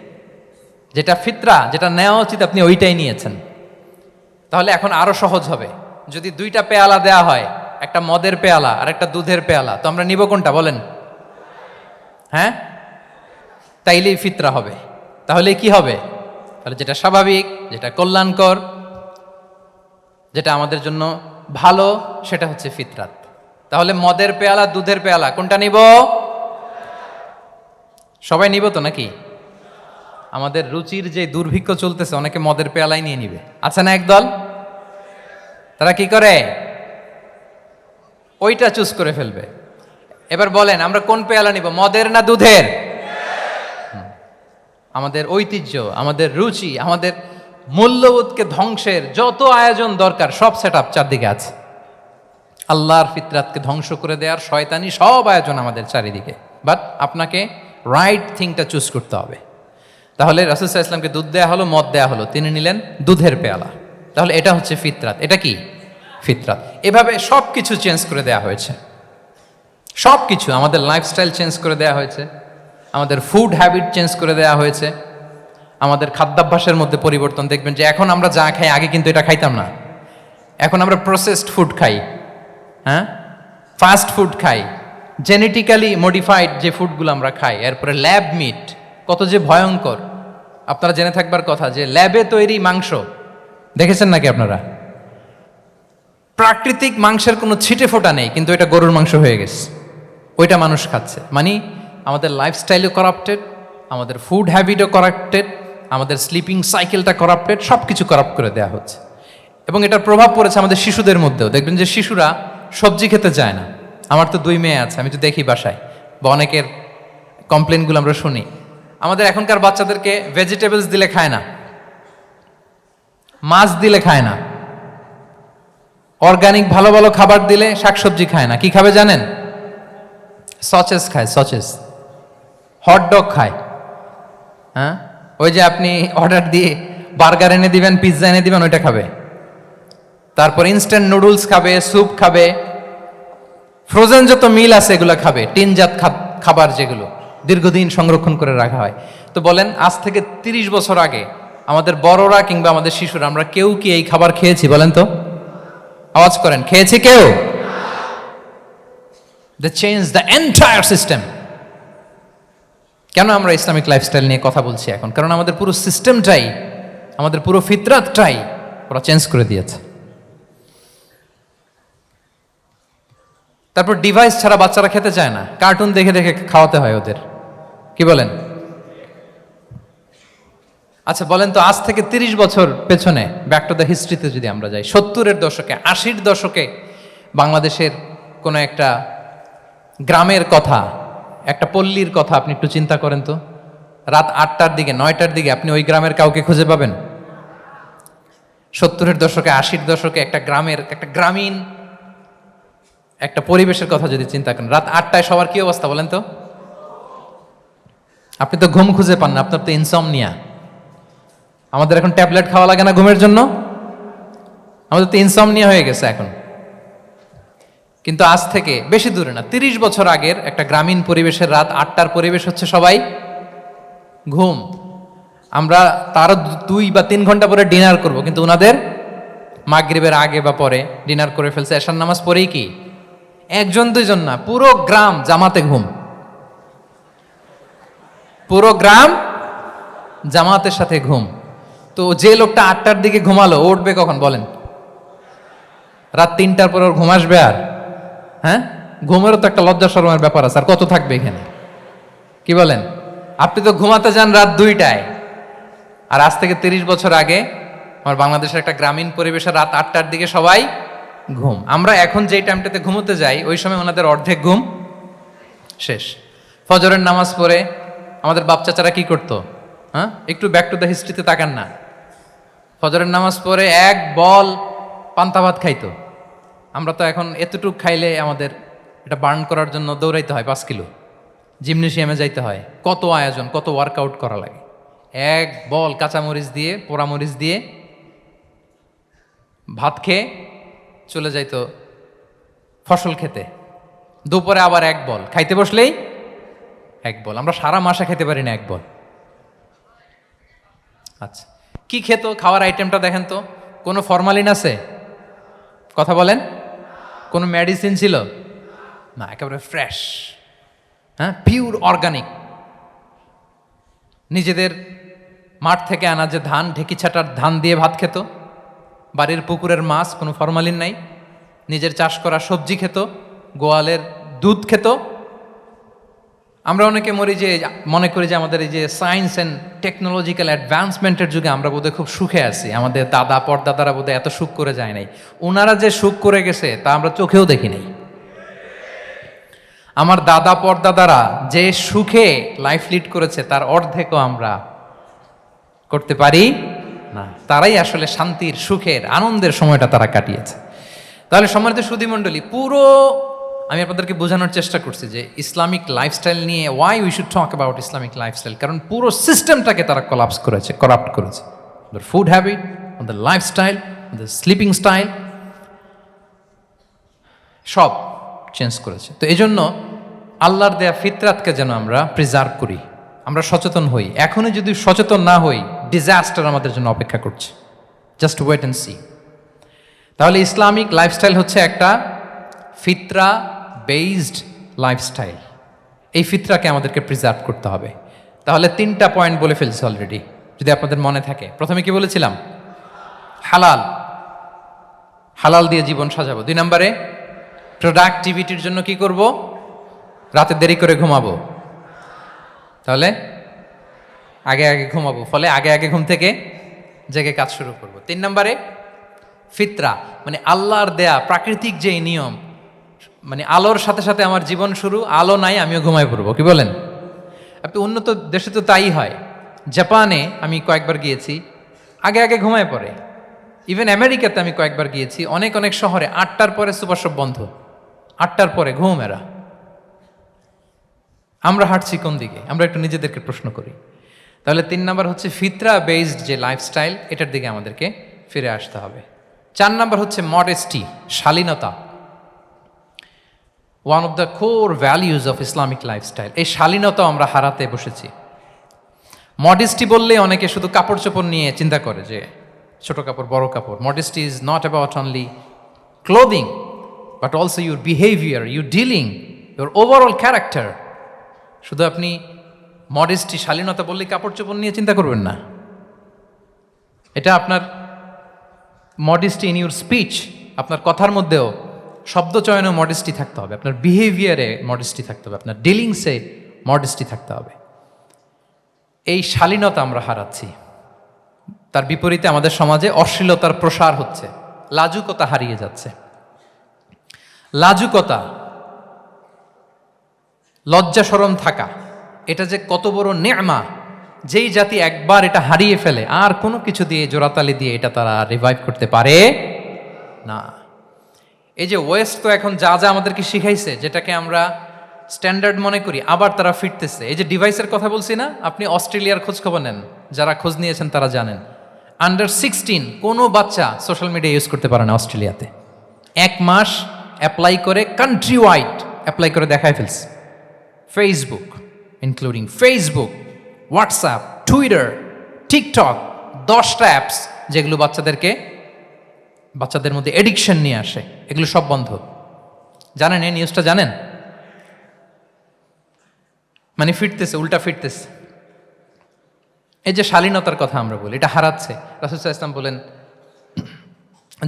যেটা ফিতরা, যেটা নেওয়া উচিত, আপনি ওইটাই নিয়েছেন। তাহলে এখন আরো সহজ হবে। যদি 2টা পেয়ালা দেয়া হয়, একটা মদের পেয়ালা আর একটা দুধের পেয়ালা, তো আমরা নিব কোনটা বলেন? হ্যাঁ, তাইলেই ফিতরা হবে। তাহলে কি হবে? তাহলে যেটা স্বাভাবিক, যেটা কল্যাণকর, যেটা আমাদের জন্য ভালো, সেটা হচ্ছে ফিতরাত। তাহলে মদের পেয়ালা, দুধের পেয়ালা, কোনটা নিব? সবাই নিব তো নাকি? আমাদের রুচির যে দুর্ভিক্ষ চলতেছে, অনেকে মদের পেয়ালাই নিয়ে নিবে। আছে না একদল? তারা কি করে? ওইটা চুজ করে ফেলবে। এবার বলেন, আমরা কোন পেয়ালা নিব, মদের না দুধের? আমাদের ঐতিহ্য, আমাদের রুচি, আমাদের মূল্যবোধকে ধ্বংসের যত আয়োজন দরকার, সব সেটআপ চারদিকে আছে। আল্লাহর ফিতরাতকে ধ্বংস করে দেওয়ার শয়তানি সব আয়োজন আমাদের চারিদিকে। বাট আপনাকে রাইট থিংটা চুজ করতে হবে। তাহলে রাসূল সাল্লাল্লাহু আলাইহি ওয়াসাল্লামকে দুধ দেয়া হলো, মদ দেয়া হলো, তিনি নিলেন দুধের পেয়ালা। তাহলে এটা হচ্ছে ফিতরাত। এটা কি? ফিতরাত। এভাবে সব কিছু চেঞ্জ করে দেয়া হয়েছে। সব কিছু, আমাদের লাইফস্টাইল চেঞ্জ করে দেয়া হয়েছে, আমাদের ফুড হ্যাবিট চেঞ্জ করে দেয়া হয়েছে, আমাদের খাদ্যাভ্যাসের মধ্যে পরিবর্তন। দেখবেন যে এখন আমরা যা খাই, আগে কিন্তু এটা খাইতাম না। এখন আমরা প্রসেসড ফুড খাই, হ্যাঁ, ফাস্ট ফুড খাই, জেনেটিক্যালি মডিফাইড যে ফুডগুলো আমরা খাই, এরপরে ল্যাব মিট, কত যে ভয়ঙ্কর। আপনারা জেনে থাকবার কথা যে ল্যাবে তৈরি মাংস দেখেছেন নাকি আপনারা? প্রাকৃতিক মাংসের কোনো ছিটে ফোটা নেই, কিন্তু এটা গরুর মাংস হয়ে গেছে, ওইটা মানুষ খাচ্ছে। মানে আমাদের লাইফস্টাইলও করাপ্টেড, আমাদের ফুড হ্যাবিটও করাপ্টেড, আমাদের স্লিপিং সাইকেলটা করাপ্টেড, সব কিছু করাপ্ট করে দেওয়া হচ্ছে। এবং এটার প্রভাব পড়েছে আমাদের শিশুদের মধ্যেও। দেখবেন যে শিশুরা সবজি খেতে চায় না। আমার তো 2 মেয়ে আছে, আমি তো দেখি বাসায়, বা অনেকের কমপ্লেনগুলো আমরা শুনি। আমাদের এখনকার বাচ্চাদেরকে ভেজিটেবলস দিলে খায় না, মাছ দিলে খায় না, অর্গানিক ভালো ভালো খাবার দিলে শাকসবজি খায় না। কি খাবে জানেন? সচেস খায়, সচেস, হটডগ খায়। হ্যাঁ, ওই যে আপনি অর্ডার দিয়ে বার্গার এনে দিবেন, পিৎজা এনে দিবেন, ওইটা খাবে। তারপর ইনস্ট্যান্ট নুডলস খাবে, স্যুপ খাবে, ফ্রোজেন যত মিল আছে এগুলো খাবে, টিনজাত খাবার যেগুলো দীর্ঘদিন সংরক্ষণ করে রাখা হয়। তো বলেন, আজ থেকে 30 বছর আগে আমাদের বড়রা কিংবা আমাদের শিশুরা আমরা কেউ কি এই খাবার খেয়েছি? বলেন তো, আওয়াজ করেন, খেয়েছি কেউ? They change the entire system. কেন আমরা ইসলামিক লাইফস্টাইল নিয়ে কথা বলছি এখন? কারণ আমাদের পুরো সিস্টেমটাই, আমাদের পুরো ফিতরাতটাই ওরা চেঞ্জ করে দিয়েছে। তারপর ডিভাইস ছাড়া বাচ্চারা খেতে চায় না, কার্টুন দেখে দেখে খাওয়াতে হয় ওদের, কি বলেন? আচ্ছা বলেন তো, আজ থেকে 30 বছর পেছনে ব্যাক টু দ্য হিস্ট্রিতে যদি আমরা যাই, 70-এর দশকে, 80-র দশকে বাংলাদেশের কোনো একটা গ্রামের কথা, একটা পল্লীর কথা আপনি একটু চিন্তা করেন তো। রাত 8টার দিকে, 9টার দিকে আপনি ওই গ্রামের কাউকে খুঁজে পাবেন? 70-এর দশকে, 80-র দশকে একটা গ্রামের, একটা গ্রামীণ একটা পরিবেশের কথা যদি চিন্তা করেন, রাত 8টায় সবার কি অবস্থা বলেন তো? আপনি তো ঘুম খুঁজে পান না, আপনার তো ইনসমনিয়া। আমাদের এখন ট্যাবলেট খাওয়া লাগে না ঘুমের জন্য? আমাদের তো ইনসমনিয়া হয়ে গেছে এখন। কিন্তু আজ থেকে বেশি দূরে না, 30 বছর আগের একটা গ্রামীণ পরিবেশের রাত 8টার পরিবেশ হচ্ছে সবাই ঘুম। আমরা তারও 2 বা 3 ঘন্টা পরে ডিনার করব, কিন্তু ওনাদের মাগরিবের আগে বা পরে ডিনার করে ফেলছে, এশার নামাজ পড়েই কি 1-2 জন না, পুরো গ্রাম জামাতে ঘুম। পুরো গ্রাম জামাতের সাথে ঘুম। তো যে লোকটা 8টার দিকে ঘুমালো, উঠবে কখন বলেন? রাত 3টার পর ওর ঘুম আসবে? আর হ্যাঁ, ঘুমেরও তো একটা লজ্জা শরমের ব্যাপার আছে, আর কত থাকবে এখানে, কি বলেন? আপনি তো ঘুমাতে যান রাত 2টায়, আর আজ থেকে 30 বছর আগে আমার বাংলাদেশের একটা গ্রামীণ পরিবেশে রাত 8টার দিকে সবাই ঘুম। আমরা এখন যেই টাইমটাতে ঘুমোতে যাই, ওই সময় ওনাদের অর্ধেক ঘুম শেষ। ফজরের নামাজ পড়ে আমাদের বাপ চাচারা কি করতো? হ্যাঁ, একটু ব্যাক টু দ্য হিস্ট্রিতে তাকান না। ফজরের নামাজ পড়ে এক বল পান্তা ভাত খাইতো। আমরা তো এখন এতটুক খাইলে আমাদের এটা বার্ন করার জন্য দৌড়াইতে হয় 5 কিলো, জিমনেশিয়ামে যাইতে হয়, কত আয়োজন, কত ওয়ার্কআউট করা লাগে। এক বল কাঁচামরিচ দিয়ে, পোড়ামরিচ দিয়ে ভাত খেয়ে চলে যাইতো ফসল খেতে। দুপুরে আবার এক বল, খাইতে বসলেই এক বল। আমরা সারা মাসে খেতে পারি না এক বল। আচ্ছা, কি খেত? খাওয়ার আইটেমটা দেখেন তো, কোনো ফরমালিন আছে? কথা বলেন। কোনো মেডিসিন ছিল না, একেবারে ফ্রেশ, হ্যাঁ, পিওর অর্গানিক। নিজেদের মাঠ থেকে আনা যে ধান, ঢেকি ছাটার ধান দিয়ে ভাত খেত। বাড়ির পুকুরের মাছ, কোনো ফরমালিন নাই। নিজের চাষ করা সবজি খেত, গোয়ালের দুধ খেত। আমরা অনেকে মনে করি যে আমাদের এই যে সায়েন্স অ্যান্ড টেকনোলজিক্যাল অ্যাডভান্সমেন্টের যুগে আমরা বোধহয় খুব সুখে আছি, আমাদের দাদা পরদাদারা বোধহয় এত সুখ করে যায় নাই। ওনারা যে সুখ করে গেছে তা আমরা চোখেও দেখি নাই। আমার দাদা পরদাদারা যে সুখে লাইফ লিড করেছে তার অর্ধেকও আমরা করতে পারি না। তারাই আসলে শান্তির, সুখের, আনন্দের সময়টা তারা কাটিয়েছে। তাহলে সম্মানিত সুধীমণ্ডলী, পুরো আমি আপনাদেরকে বোঝানোর চেষ্টা করছি যে ইসলামিক লাইফস্টাইল নিয়ে why we should talk about Islamic lifestyle. কারণ পুরো সিস্টেমটাকে তারা কলাপস করেছে, করাপ্ট করেছে। The food habit, the lifestyle, the sleeping style, সব চেঞ্জ করেছে। তো এই জন্য আল্লাহর দেয়া ফিতরাতকে যেন আমরা প্রিজার্ভ করি, আমরা সচেতন হই। এখনই যদি সচেতন না হই, ডিজাস্টার আমাদের জন্য অপেক্ষা করছে। Just wait and see. তাহলে ইসলামিক লাইফস্টাইল হচ্ছে একটা ফিতরা বেসড লাইফস্টাইল। এই ফিতরাকে আমাদেরকে প্রিজার্ভ করতে হবে। তাহলে 3টা পয়েন্ট বলে ফেলছি অলরেডি, যদি আপনাদের মনে থাকে। প্রথমে কি বলেছিলাম? হালাল, হালাল দিয়ে জীবন সাজাবো। 2 নম্বরে প্রোডাক্টিভিটির জন্য কি করব? রাতে দেরি করে ঘুমাবো, তাহলে আগে আগে ঘুমাবো, ফলে আগে আগে ঘুম থেকে জেগে কাজ শুরু করব। 3 নম্বরে ফিতরা, মানে আল্লাহর দেয়া প্রাকৃতিক যেই নিয়ম, মানে আলোর সাথে সাথে আমার জীবন শুরু, আলো নাই আমিও ঘুমায় পড়বো, কি বলেন? আপনি উন্নত দেশে তো তাই হয়। জাপানে আমি কয়েকবার গিয়েছি, আগে আগে ঘুমায় পড়ে। ইভেন আমেরিকাতে আমি কয়েকবার গিয়েছি, অনেক অনেক শহরে 8টার পরে সুপার শপ বন্ধ, 8টার পরে ঘুম এরা। আমরা হাঁটছি কোন দিকে? আমরা একটু নিজেদেরকে প্রশ্ন করি। তাহলে 3 নাম্বার হচ্ছে ফিতরা বেসড যে লাইফস্টাইল, এটার দিকে আমাদেরকে ফিরে আসতে হবে। 4 নাম্বার হচ্ছে মডেস্টি, শালীনতা। One of the core values of Islamic lifestyle. এই শালীনতা আমরা হারাতে বসেছি। মডেস্টি বললে অনেকে শুধু কাপড় চোপড় নিয়ে চিন্তা করে যে ছোট কাপড় বড় কাপড়। Modesty is not about only clothing but also your behaviour, your dealing, your overall character. শুধু আপনি মডেস্টি শালীনতা বললে কাপড় চোপড় নিয়ে চিন্তা করবেন না। এটা আপনার মডেস্টি ইন ইউর স্পিচ, আপনার কথার মধ্যেও শব্দ চয়নেও মডেস্টি থাকতে হবে, আপনার বিহেভিয়ারে মডেস্টি থাকতে হবে, আপনার ডিলিংসে মডেস্টি থাকতে হবে। এই শালীনতা আমরা হারাচ্ছি। তার বিপরীতে আমাদের সমাজে অশ্লীলতার প্রসার হচ্ছে, লাজুকতা হারিয়ে যাচ্ছে। লাজুকতা, লজ্জা শরম থাকা, এটা যে কত বড় নেয়ামা। যেই জাতি একবার এটা হারিয়ে ফেলে আর কোনো কিছু দিয়ে জোড়াতালি দিয়ে এটা তারা রিভাইভ করতে পারে না। এই যে ওয়েস্ট তো এখন যা যা আমাদেরকে শিখাইছে, যেটাকে আমরা স্ট্যান্ডার্ড মনে করি, আবার তারা ফিরতেছে। এই যে ডিভাইসের কথা বলছি না, আপনি অস্ট্রেলিয়ার খোঁজ খবর নেন, যারা খোঁজ নিয়েছেন তারা জানেন আন্ডার 16 কোনো বাচ্চা সোশ্যাল মিডিয়া ইউজ করতে পারে না অস্ট্রেলিয়াতে। 1 মাস অ্যাপ্লাই করে, কান্ট্রি ওয়াইড অ্যাপ্লাই করে দেখায় ফেলছে। Facebook, including Facebook, WhatsApp, Twitter, TikTok, 10টা অ্যাপস যেগুলো বাচ্চাদের মধ্যে এডিকশন নিয়ে আসে, এগুলো সব বন্ধ। জানেন এই নিউজটা? জানেন? মানে ফিরতেছে, উল্টা ফিরতেছে। এই যে শালীনতার কথা আমরা বলি, এটা হারাচ্ছে। রাসূল সাল্লাল্লাহু আলাইহি ওয়াসাল্লাম বলেন,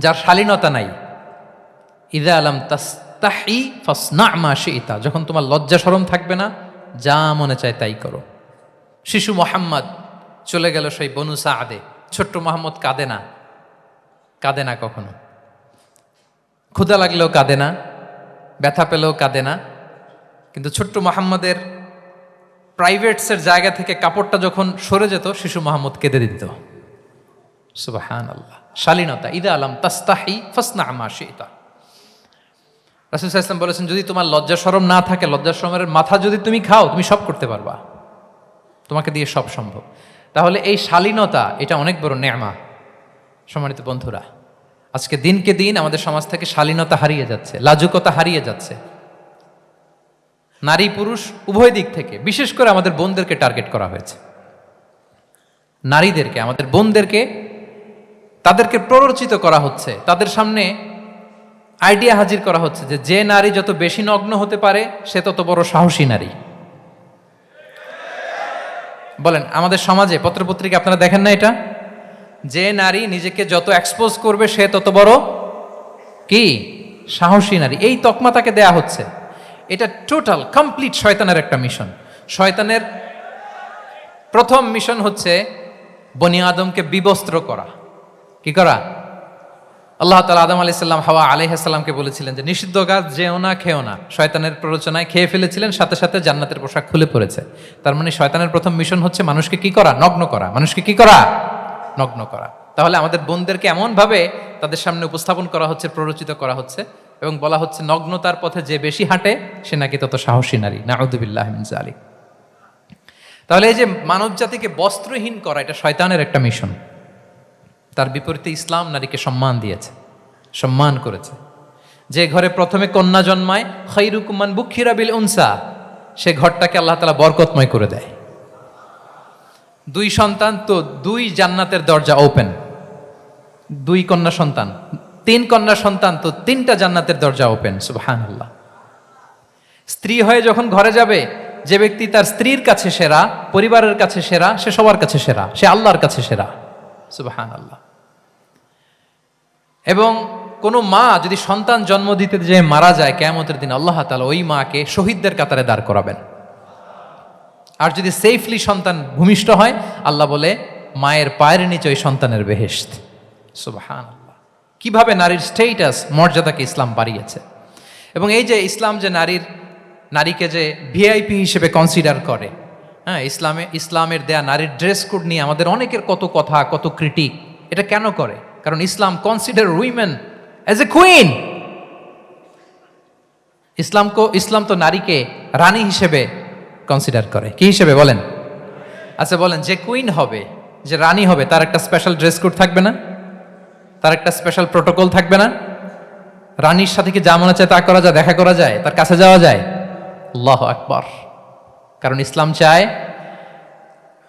যার শালীনতা নাই, ইযা আলাম তাস্তাহি ফাসনা মা শি'তা, যখন তোমার লজ্জা শরম থাকবে না, যা মনে চায় তাই করো। শিশু মোহাম্মদ চলে গেল সেই বনু সাআদে। ছোট্ট মোহাম্মদ কাঁদে না কখনো, ক্ষুধা লাগলেও কাঁদে না, ব্যথা পেলেও কাঁদে না। কিন্তু ছোট্ট মোহাম্মদের প্রাইভেটসের জায়গা থেকে কাপড়টা যখন সরে যেত, শিশু মোহাম্মদ কেঁদে দিত। সুবহানাল্লাহ, শালীনতা। ইদা আলাম তাস্তাহি ফাসনা মা শি'তা। রাসূল সাল্লাল্লাহু আলাইহি ওয়াসাল্লাম বলেছেন, যদি তোমার লজ্জা শরম না থাকে, লজ্জা শরমের মাথা যদি তুমি খাও, তুমি সব করতে পারবা, তোমাকে দিয়ে সব সম্ভব। তাহলে এই শালীনতা, এটা অনেক বড় নেয়ামা। সম্মানিত বন্ধুরা, আজকে দিনকে দিন আমাদের সমাজ থেকে শালীনতা হারিয়ে যাচ্ছে, লাজুকতা হারিয়ে যাচ্ছে। নারী পুরুষ উভয় দিক থেকে, বিশেষ করে আমাদের বোনদেরকে টার্গেট করা হয়েছে। নারীদেরকে, আমাদের বোনদেরকে, তাদেরকে প্ররোচিত করা হচ্ছে, তাদের সামনে আইডিয়া হাজির করা হচ্ছে যে নারী যত বেশি নগ্ন হতে পারে সে তত বড় সাহসী নারী। বলেন, আমাদের সমাজে পত্রপত্রিকা আপনারা দেখেন না এটা? যে নারী নিজেকে যত এক্সপোজ করবে সে তত বড় কি সাহসী নারী, এই তকমা তাকে দেয়া হচ্ছে। এটা টোটাল কমপ্লিট শয়তানের একটা মিশন। শয়তানের প্রথম মিশন হচ্ছে বনি আদমকে বিবস্ত্র করা। কি করা? আল্লাহ তাআলা আদম আলাইহিস সালাম, হাওয়া আলাইহিস সালামকে বলেছিলেন যে নিষিদ্ধ গাছ যেও না, খেও না। শয়তানের প্ররোচনায় খেয়ে ফেলেছিলেন, সাথে সাথে জান্নাতের পোশাক খুলে পড়েছে। তার মানে শয়তানের প্রথম মিশন হচ্ছে মানুষকে কি করা? নগ্ন করা। মানুষকে কি করা? নগ্ন করা। তাহলে আমাদের বোনদেরকে এমনভাবে তাদের সামনে উপস্থাপন করা হচ্ছে, প্ররোচিত করা হচ্ছে এবং বলা হচ্ছে নগ্নতার পথে যে বেশি হাঁটে সে নাকি তত সাহসী নারী। নাউযুবিল্লাহি মিন যালিক। তাহলে এই যে মানব জাতিকে বস্ত্রহীন করা, এটা শয়তানের একটা মিশন। তার বিপরীতে ইসলাম নারীকে সম্মান দিয়েছে, সম্মান করেছে। যে ঘরে প্রথমে কন্যা জন্মায়, খায়রুকুম মান বুখিরা বিল উনসা, সে ঘরটাকে আল্লাহ তাআলা বরকতময় করে দেয়। 2 সন্তান তো 2 জান্নাতের দরজা ওপেন। 2 কন্যা সন্তান, 3 কন্যা সন্তান তো 3টা জান্নাতের দরজা ওপেন। সুবহানাল্লাহ। স্ত্রী হয়ে যখন ঘরে যাবে, যে ব্যক্তি তার স্ত্রীর কাছে সেরা, পরিবারের কাছে সেরা, সে সবার কাছে সেরা, সে আল্লাহর কাছে সেরা। সুবহানাল্লাহ। এবং কোনো মা যদি সন্তান জন্ম দিতে যে মারা যায়, কিয়ামতের দিন আল্লাহ তাআলা ওই মাকে শহীদদের কাতারে দাঁড় করাবেন। আর যদি সেফলি সন্তান ভূমিষ্ঠ হয়, আল্লাহ বলে মায়ের পায়ের নিচে ওই সন্তানের বেহেশত। সুবহানাল্লাহ। কিভাবে নারীর স্টেটাস, মর্যাদাকে ইসলাম বাড়িয়েছে। এবং এই যে ইসলাম যে নারীকে যে ভিআইপি হিসেবে কনসিডার করে, হ্যাঁ, ইসলামের দেয়া নারীর ড্রেস কোড নিয়ে আমাদের অনেকের কত কথা, কত ক্রিটিক। এটা কেন করে? কারণ Islam consider women as a queen. ইসলাম তো নারীকে রানী হিসেবে কনসিডার করে। কি হিসেবে বলেন? আচ্ছা বলেন, যে কুইন হবে, যে রানী হবে, তার একটা স্পেশাল ড্রেস কোড থাকবে না? তার একটা স্পেশাল প্রোটোকল থাকবে না? রানীর সাথে কি যা মনে চায় তা করা যায়, দেখা করা যায়, তার কাছে যাওয়া যায়? আল্লাহু আকবার। কারণ ইসলাম চায়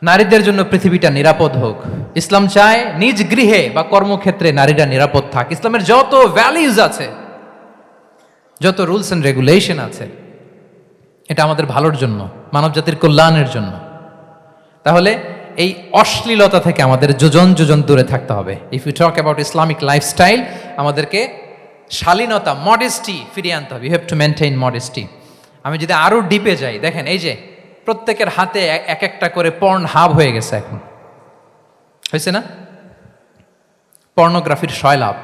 নারীদের জন্য পৃথিবীটা নিরাপদ হোক। ইসলাম চায় নিজ গৃহে বা কর্মক্ষেত্রে নারীরা নিরাপদ থাক। ইসলামের যত ভ্যালিউজ আছে, যত রুলস এন্ড রেগুলেশন আছে, এটা আমাদের ভালোর জন্য, মানব জাতির কল্যাণের জন্য। তাহলে এই অশ্লীলতা থেকে আমাদের যোজন যোজন দূরে থাকতে হবে। If you talk about Islamic lifestyle, আমাদেরকে শালীনতা, মডেস্টি ফিরিয়ে আনতে হবে। You have to maintain modesty. আমি যদি আরো ডিপে যাই, দেখেন এই যে প্রত্যেকের হাতে এক একটা করে পর্ন হাব হয়ে গেছে এখন, হয়েছে না? পর্নোগ্রাফির সয়লাভ,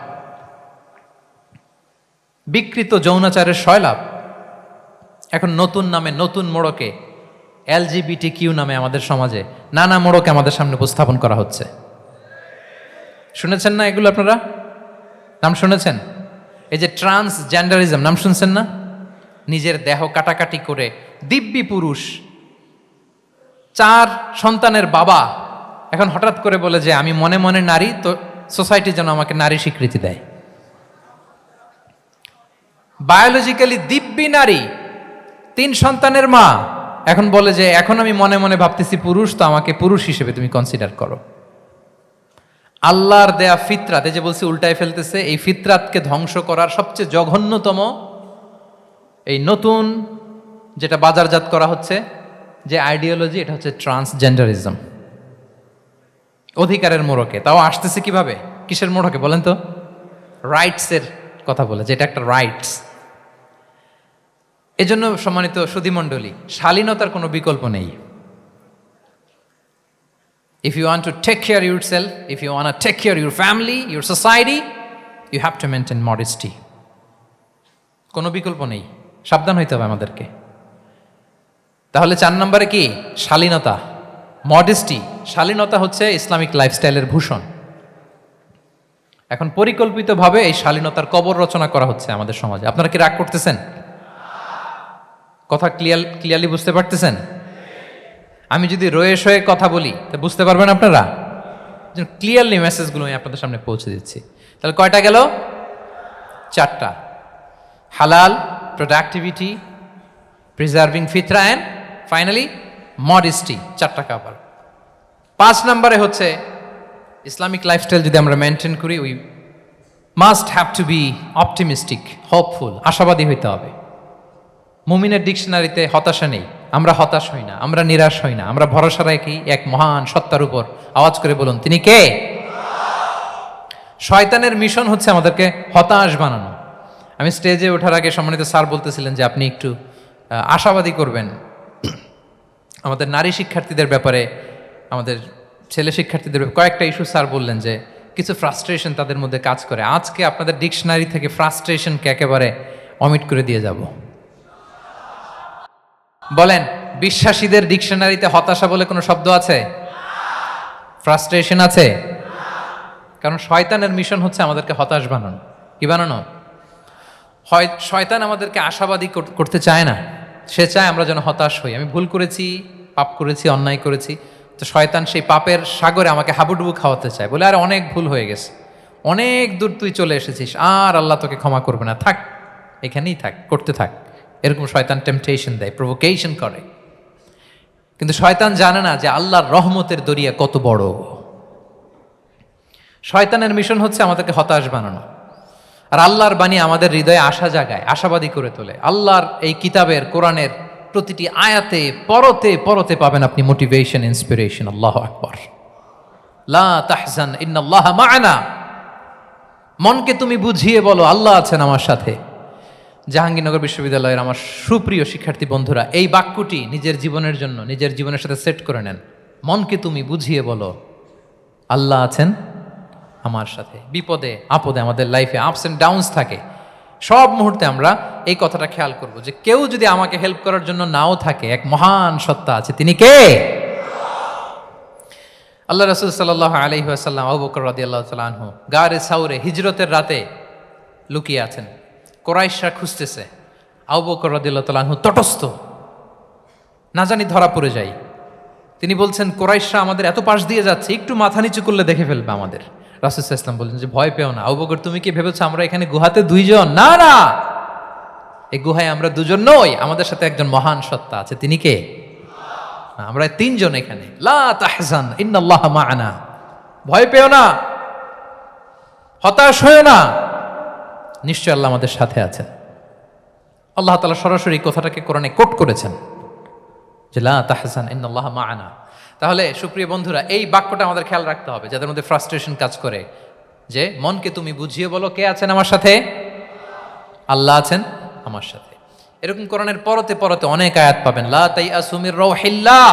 বিকৃত যৌনাচারের সয়লাভ। এখন নতুন নামে, নতুন মোড়কে, LGBT নামে আমাদের সমাজে নানা মোড়কে আমাদের সামনে উপস্থাপন করা হচ্ছে। শুনেছেন না এগুলো? আপনারা নাম শুনেছেন? এই যে ট্রান্সজেন্ডারিজম, নাম শুনছেন না? নিজের দেহ কাটাকাটি করে দিব্যি পুরুষ, 4 সন্তানের বাবা, এখন হঠাৎ করে বলে যে আমি মনে মনে নারী, তো সোসাইটি যেন আমাকে নারী স্বীকৃতি দেয়। বায়োলজিক্যালি দিব্যি নারী, 3 সন্তানের মা, এখন বলে যে এখন আমি মনে মনে ভাবতেছি পুরুষ, তো আমাকে পুরুষ হিসেবে তুমি কনসিডার করো। আল্লাহর দেয়া ফিতরাত, এই যে বলছি উল্টায় ফেলতেছে, এই ফিতরাতকে ধ্বংস করার সবচেয়ে জঘন্যতম এই নতুন যেটা বাজারজাত করা হচ্ছে যে আইডিওলজি, এটা হচ্ছে ট্রান্সজেন্ডারিজম। অধিকারের মোড়কে, তাও আসতেছে কিভাবে, কিসের মোড়কে বলেন তো? রাইটসের কথা বলে, যেটা একটা রাইটস। এজন্য সম্মানিত সুধীমণ্ডলী, শালীনতার কোনো বিকল্প নেই। If you want to take care of yourself, if you want to take care of your family, your society, you have to maintain modesty. কোনো বিকল্প নেই, সাবধান হইতে হবে আমাদেরকে। তাহলে 4 নম্বরে কি? শালীনতা, মডেস্টি। শালীনতা হচ্ছে ইসলামিক লাইফস্টাইলের ভূষণ। এখন পরিকল্পিতভাবে এই শালীনতার কবর রচনা করা হচ্ছে আমাদের সমাজে। আপনারা কি রাগ করতেছেন? কথা ক্লিয়ারলি বুঝতে পারতেছেন? আমি যদি রয়ে শয়ে কথা বলি তা বুঝতে পারবেন আপনারা? ক্লিয়ারলি মেসেজগুলো আমি আপনাদের সামনে পৌঁছে দিচ্ছি। তাহলে কয়টা গেল? 4টা। হালাল, প্রোডাক্টিভিটি, প্রিজার্ভিং ফিতরা, অ্যান্ড ফাইনালি মডেস্টি। 4টা কাভার। 5 নম্বরে হচ্ছে ইসলামিক লাইফস্টাইল যদি আমরা মেনটেন করি, we must have to be optimistic, hopeful, আশাবাদী হইতে হবে। মুমিনের ডিকশনারিতে হতাশা নেই। আমরা হতাশ হই না, আমরা নিরাশ হই না, আমরা ভরসা রাখি এক মহান সত্তার উপর। আওয়াজ করে বলুন, তিনি কে? শয়তানের মিশন হচ্ছে আমাদেরকে হতাশ বানানো। আমি স্টেজে ওঠার আগে সম্মানিত স্যার বলতেছিলেন যে আপনি একটু আশাবাদী করবেন আমাদের নারী শিক্ষার্থীদের ব্যাপারে, আমাদের ছেলে শিক্ষার্থীদের কয়েকটা ইস্যু স্যার বললেন যে কিছু ফ্রাস্ট্রেশন তাদের মধ্যে কাজ করে। আজকে আপনাদের ডিকশনারি থেকে ফ্রাস্ট্রেশনকে একেবারে অমিট করে দিয়ে যাব। বলেন, বিশ্বাসীদের ডিকশনারিতে হতাশা বলে কোনো শব্দ আছে? ফ্রাস্ট্রেশন আছে? কারণ শয়তানের মিশন হচ্ছে আমাদেরকে হতাশ বানানো। কি বানানো? শয়তান আমাদেরকে আশাবাদী করতে চায় না, সে চায় আমরা যেন হতাশ হই। আমি ভুল করেছি, পাপ করেছি, অন্যায় করেছি, তো শয়তান সেই পাপের সাগরে আমাকে হাবুডুবু খাওয়াতে চায়, বলে আর অনেক ভুল হয়ে গেছে, অনেক দূর তুই চলে এসেছিস, আর আল্লাহ তোকে ক্ষমা করবে না, থাক এখানেই থাক, করতে থাক। এরকম শয়তান টেম্পটেশন দেয়, প্রভোকেশন করে। কিন্তু শয়তান জানে না যে আল্লাহর রহমতের দরিয়া কত বড়। শয়তানের মিশন হচ্ছে আমাদেরকে হতাশ বানানো, আর আল্লাহর বাণী আমাদের হৃদয়ে আশা জাগায়, আশাবাদী করে তোলে। আল্লাহর এই কিতাবের, কোরআনের প্রতিটি আয়াতে পরতে পরতে পাবেন আপনি মোটিভেশন, ইন্সপিরেশন। আল্লাহু আকবার। লা তাহজান ইন্নাল্লাহা মা'ানা। মনকে তুমি বুঝিয়ে বলো আল্লাহ আছেন আমার সাথে। জাহাঙ্গীরনগর বিশ্ববিদ্যালয়ের আমার সুপ্রিয় শিক্ষার্থী বন্ধুরা, এই বাক্যটি নিজের জীবনের জন্য, নিজের জীবনের সাথে সেট করে নেন। মনকে তুমি বুঝিয়ে বলো আল্লাহ আছেন আমার সাথে। বিপদে আপদে, আমাদের লাইফে আপস এন্ড ডাউনস থাকে, সব মুহূর্তে আমরা এই কথাটা খেয়াল করব যে কেউ যদি আমাকে হেল্প করার জন্য নাও থাকে, এক মহান সত্তা আছে, তিনি কে? আল্লাহ রাসূল সাল্লাল্লাহু আলাইহি ওয়াসাল্লাম, আবু বকর রাদিয়াল্লাহু তাআলা আনহু গারে সাউরে হিজরতের রাতে লুকিয়ে আছেন। কুরাইশরা খুঁজতেছে, আবু বকর রাদিয়াল্লাহু তাআলা আনহু তটস্থ, না জানি ধরা পড়ে যায়। তিনি বলছেন, কুরাইশরা আমাদের এত পাশ দিয়ে যাচ্ছে, একটু মাথা নিচু করলে দেখে ফেলবে আমাদের, রাসূল সাল্লাল্লাহু আলাইহি ওয়াসাল্লাম বললেন যে ভয় পেও না, আবু বকর তুমি কি ভেবেছো আমরা এখানে গুহাতে দুইজন? না না, এই গুহায় আমরা দুজন নই, আমাদের সাথে একজন মহান সত্তা আছে। তিনি কে? আমরা তিনজন এখানে। লা তাহজান ইন্নাল্লাহা মা'ানা, ভয় পেও না, হতাশ হয়ো না, নিশ্চয় আল্লাহ আমাদের সাথে আছেন। আল্লাহ তাআলা সরাসরি কথাটাকে কোরআনে কোট করেছেন যে লা তাহজান ইন্নাল্লাহা মা'ানা। তাহলে সুপ্রিয় বন্ধুরা, এই বাক্যটা আমাদের খেয়াল রাখতে হবে যাদের মধ্যে ফ্রাস্ট্রেশন কাজ করে, যে মনকে তুমি বুঝিয়ে বলো কে আছেন আমার সাথে? আল্লাহ আছেন আমার সাথে। এরকম কোরআনের পরতে পরতে অনেক আয়াত পাবেন। লা তাইয়াসু মির রাউহিল্লাহ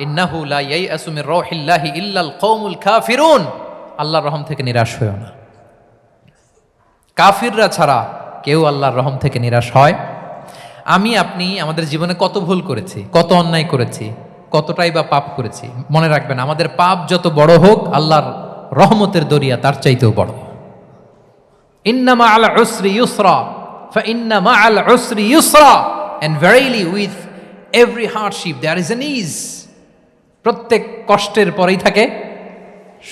ইন্নাহু লা ইয়াইয়াসু মির রাউহিল্লাহি ইল্লাল কওমুল কাফিরুন, আল্লাহর রহম থেকে নিরাশ হয়ো না। কাফিররা ছাড়া কেউ আল্লাহর রহম থেকে নিরাশ হয়? আমি আপনি আমাদের জীবনে কত ভুল করেছি, কত অন্যায় করেছি, কতটাই বা পাপ করেছি। মনে রাখবেন, আমাদের পাপ যত বড় হোক, আল্লাহর রহমতের দরিয়া তার চাইতেও বড়। ইন্না মা'আল উসরি ইউসরা ফাইন্না মা'আল উসরি ইউসরা, and verily with every hardship there is an ease, প্রত্যেক কষ্টের পরেই থাকে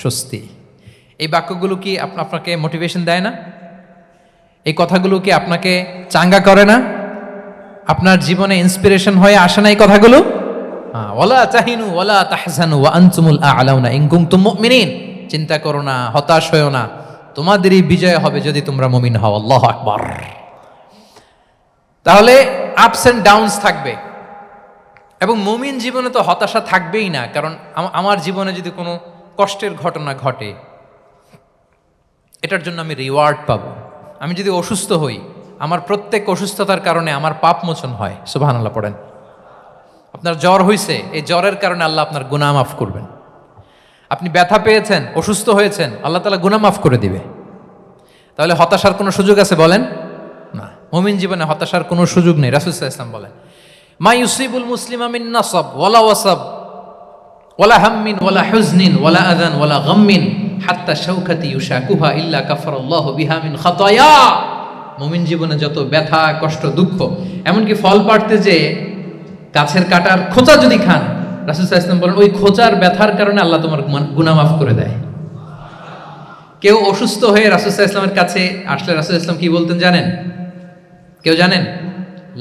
স্বস্তি। এই বাক্যগুলো কি আপনাকে মোটিভেশন দেয় না? এই কথাগুলো কি আপনাকে চাঙ্গা করে না? আপনার জীবনে ইন্সপিরেশন হয়ে আসে না এই কথাগুলো? ওয়ালা তাহিনু ওয়ালা তাহজানু ওয়া আনতুমুল আ'লাউনা ইন কুনতুম মুমিনিন, চিন্তা করো না, হতাশ হয়ো না, তোমাদেরই বিজয় হবে যদি তোমরা মুমিন হও। আল্লাহু আকবার। তাহলে আপস এন্ড ডাউনস থাকবে, এবং মুমিন জীবনে তো হতাশা থাকবেই না। কারণ আমার জীবনে যদি কোনো কষ্টের ঘটনা ঘটে, এটার জন্য আমি রিওয়ার্ড পাবো। আমি যদি অসুস্থ হই, আমার প্রত্যেক অসুস্থতার কারণে আমার পাপ মোচন হয়। সুবহানাল্লাহ পড়েন। আপনার জ্বর হয়েছে, এই জ্বরের কারণে আল্লাহ আপনার গুনাহ মাফ করবেন। আপনি ব্যথা পেয়েছেন, অসুস্থ হয়েছেন, আল্লাহ তাআলা গুনাহ মাফ করে দিবে। তাহলে হতাশার কোনো সুযোগ আছে বলেন? না, মুমিন জীবনে হতাশার কোনো সুযোগ নেই। রাসূল সাল্লাল্লাহু আলাইহি ওয়াসাল্লাম বলেন, মা ইউসিবুল মুসলিমা মিন নাসাব ওয়ালা ওয়াসাব ওয়ালা হাম্মিন ওয়ালা হুজনিন ওয়ালা আযান ওয়ালা গাম্মিন হাত্তা শাওকাতি ইউশাকুহা ইল্লা কাফারাল্লাহু বিহা মিন খাতায়া। মুমিন জীবনে যত ব্যথা, কষ্ট, দুঃখ, এমনকি ফল পাড়তে যে গাছের কাটার খোঁচা যদি খান, রাসূল সাল্লাল্লাহু আলাইহি ওয়াসাল্লাম বলেন ওই খোঁচার ব্যথার কারণে আল্লাহ তোমার গুনাহ মাফ করে দেয়। কেউ অসুস্থ হয়ে রাসূল সাল্লাল্লাহু আলাইহি ওয়াসাল্লামের কাছে আসলে রাসূল সাল্লাল্লাহু আলাইহি ওয়াসাল্লাম কি বলতেন জানেন? কেউ জানেন?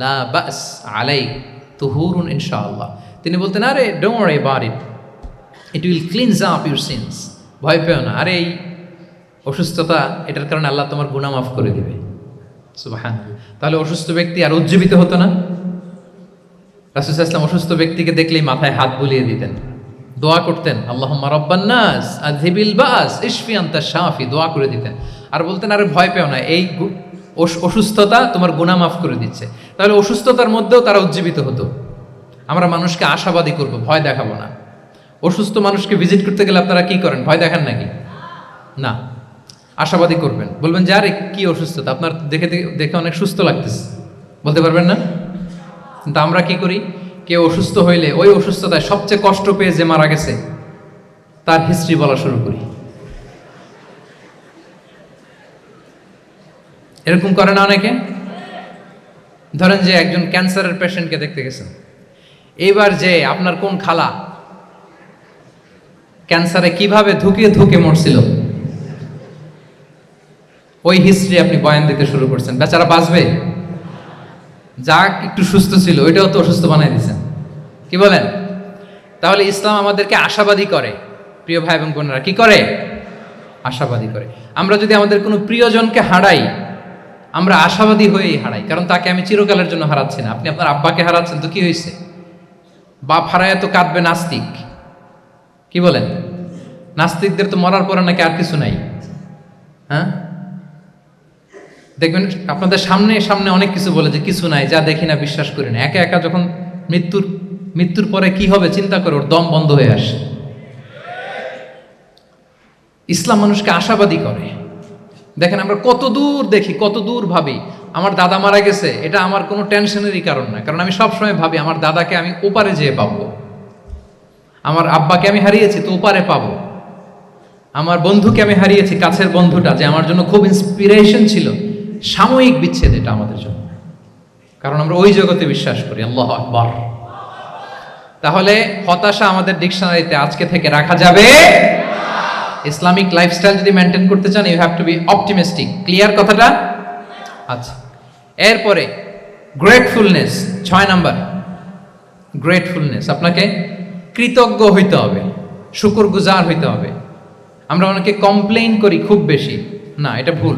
লা বাস আলাই তুহুরুন ইনশাআল্লাহ। তিনি বলতেন, আরে don't worry about it, it will cleanse up your scenes. ভয় পেও না, আরে এই অসুস্থতা, এটার কারণে আল্লাহ তোমার গুনাহ মাফ করে দিবে। সুবহানাল্লাহ। তাহলে অসুস্থ ব্যক্তি আর উজ্জীবিত হতো না? রাসূল সাল্লাল্লাহু আলাইহি ওয়াসাল্লাম অসুস্থ ব্যক্তিকে দেখলেই মাথায় হাত বুলিয়ে দিতেন, দোয়া করতেন, আল্লাহুম্মা রাব্বান নাস আযহিবিল বাস ইশফি আনতা শাফি, দোয়া করে দিতেন। আর বলতেন, আরে ভয় পেও না, এই অসুস্থতা তোমার গুনাহ মাফ করে দিচ্ছে। তাহলে অসুস্থতার মধ্যেও তারা উজ্জীবিত হতো। আমরা মানুষকে আশাবাদী করব, ভয় দেখাবো না। অসুস্থ মানুষকে ভিজিট করতে গেলে আপনারা কি করেন? ভয় দেখান নাকি? না, আশাবাদী করবেন, বলবেন যে আরে কি অসুস্থতা, আপনার দেখে দেখে অনেক সুস্থ লাগতেছে, বলতে পারবেন না? কিন্তু আমরা কি করি? কেউ অসুস্থ হইলে ওই অসুস্থতায় সবচেয়ে কষ্ট পেয়ে যে মারা গেছে তার হিস্ট্রি বলা শুরু করি। এরকম করে না অনেকে? ধরেন যে একজন ক্যান্সারের পেশেন্টকে দেখতে গেছেন, এইবার যে আপনার কোন খালা ক্যান্সারে কিভাবে ধুকে ধুকে মরছিল, ওই হিস্ট্রি আপনি বয়ান দিতে শুরু করছেন। বেচারা বাঁচবে? যাক একটু সুস্থ ছিল, ওইটাও তো অসুস্থ বানাই দিচ্ছেন। কি বলেন? তাহলে ইসলাম আমাদেরকে আশাবাদী করে। প্রিয় ভাই এবং বোনেরা, কি করে? আশাবাদী করে। আমরা যদি আমাদের কোনো প্রিয়জনকে হারাই, আমরা আশাবাদী হয়েই হারাই, কারণ তাকে আমি চিরকালের জন্য হারাচ্ছি না। আপনি আপনার আব্বাকে হারাচ্ছেন তো কি হয়েছে? বাপ হারায় তো কাঁদবে নাস্তিক। কি বলেন? নাস্তিকদের তো মরার পরে নাকি আর কিছু নাই। হ্যাঁ, দেখবেন আপনাদের সামনে সামনে অনেক কিছু বলে যে কিছু নাই, যা দেখি না, বিশ্বাস করি না। একা একা যখন মৃত্যুর পরে কি হবে চিন্তা করে ওর দম বন্ধ হয়ে আসে। ইসলাম মানুষকে আশাবাদী করে। দেখেন আমরা কত দূর দেখি, কত দূর ভাবি। আমার দাদা মারা গেছে, এটা আমার কোনো টেনশনেরই কারণ না, কারণ আমি সবসময় ভাবি আমার দাদাকে আমি ওপারে যেয়ে পাবো, আমার আব্বাকে আমি হারিয়েছি তো ওপারে পাবো, আমার বন্ধুকে আমি হারিয়েছি, কাছের বন্ধুটা যে আমার জন্য খুব ইন্সপিরেশন ছিল, সাময়িক বিচ্ছেদ এটা আমাদের জন্য, কারণ আমরা ওই জগতে বিশ্বাস করি। আল্লাহু আকবার। তাহলে হতাশা আমাদের ডিকশনারিতে আজকে থেকে রাখা যাবে। ইসলামিক লাইফস্টাইল যদি মেনটেন করতে চান, you have to be optimistic. Clear কথাটা? আচ্ছা, এরপরে গ্রেটফুলনেস, 6 নাম্বার। গ্রেটফুলনেস, আপনাকে কৃতজ্ঞ হইতে হবে, শুকরগুজার হইতে হবে। আমরা অনেকে কমপ্লেইন করি খুব বেশি, না এটা ভুল।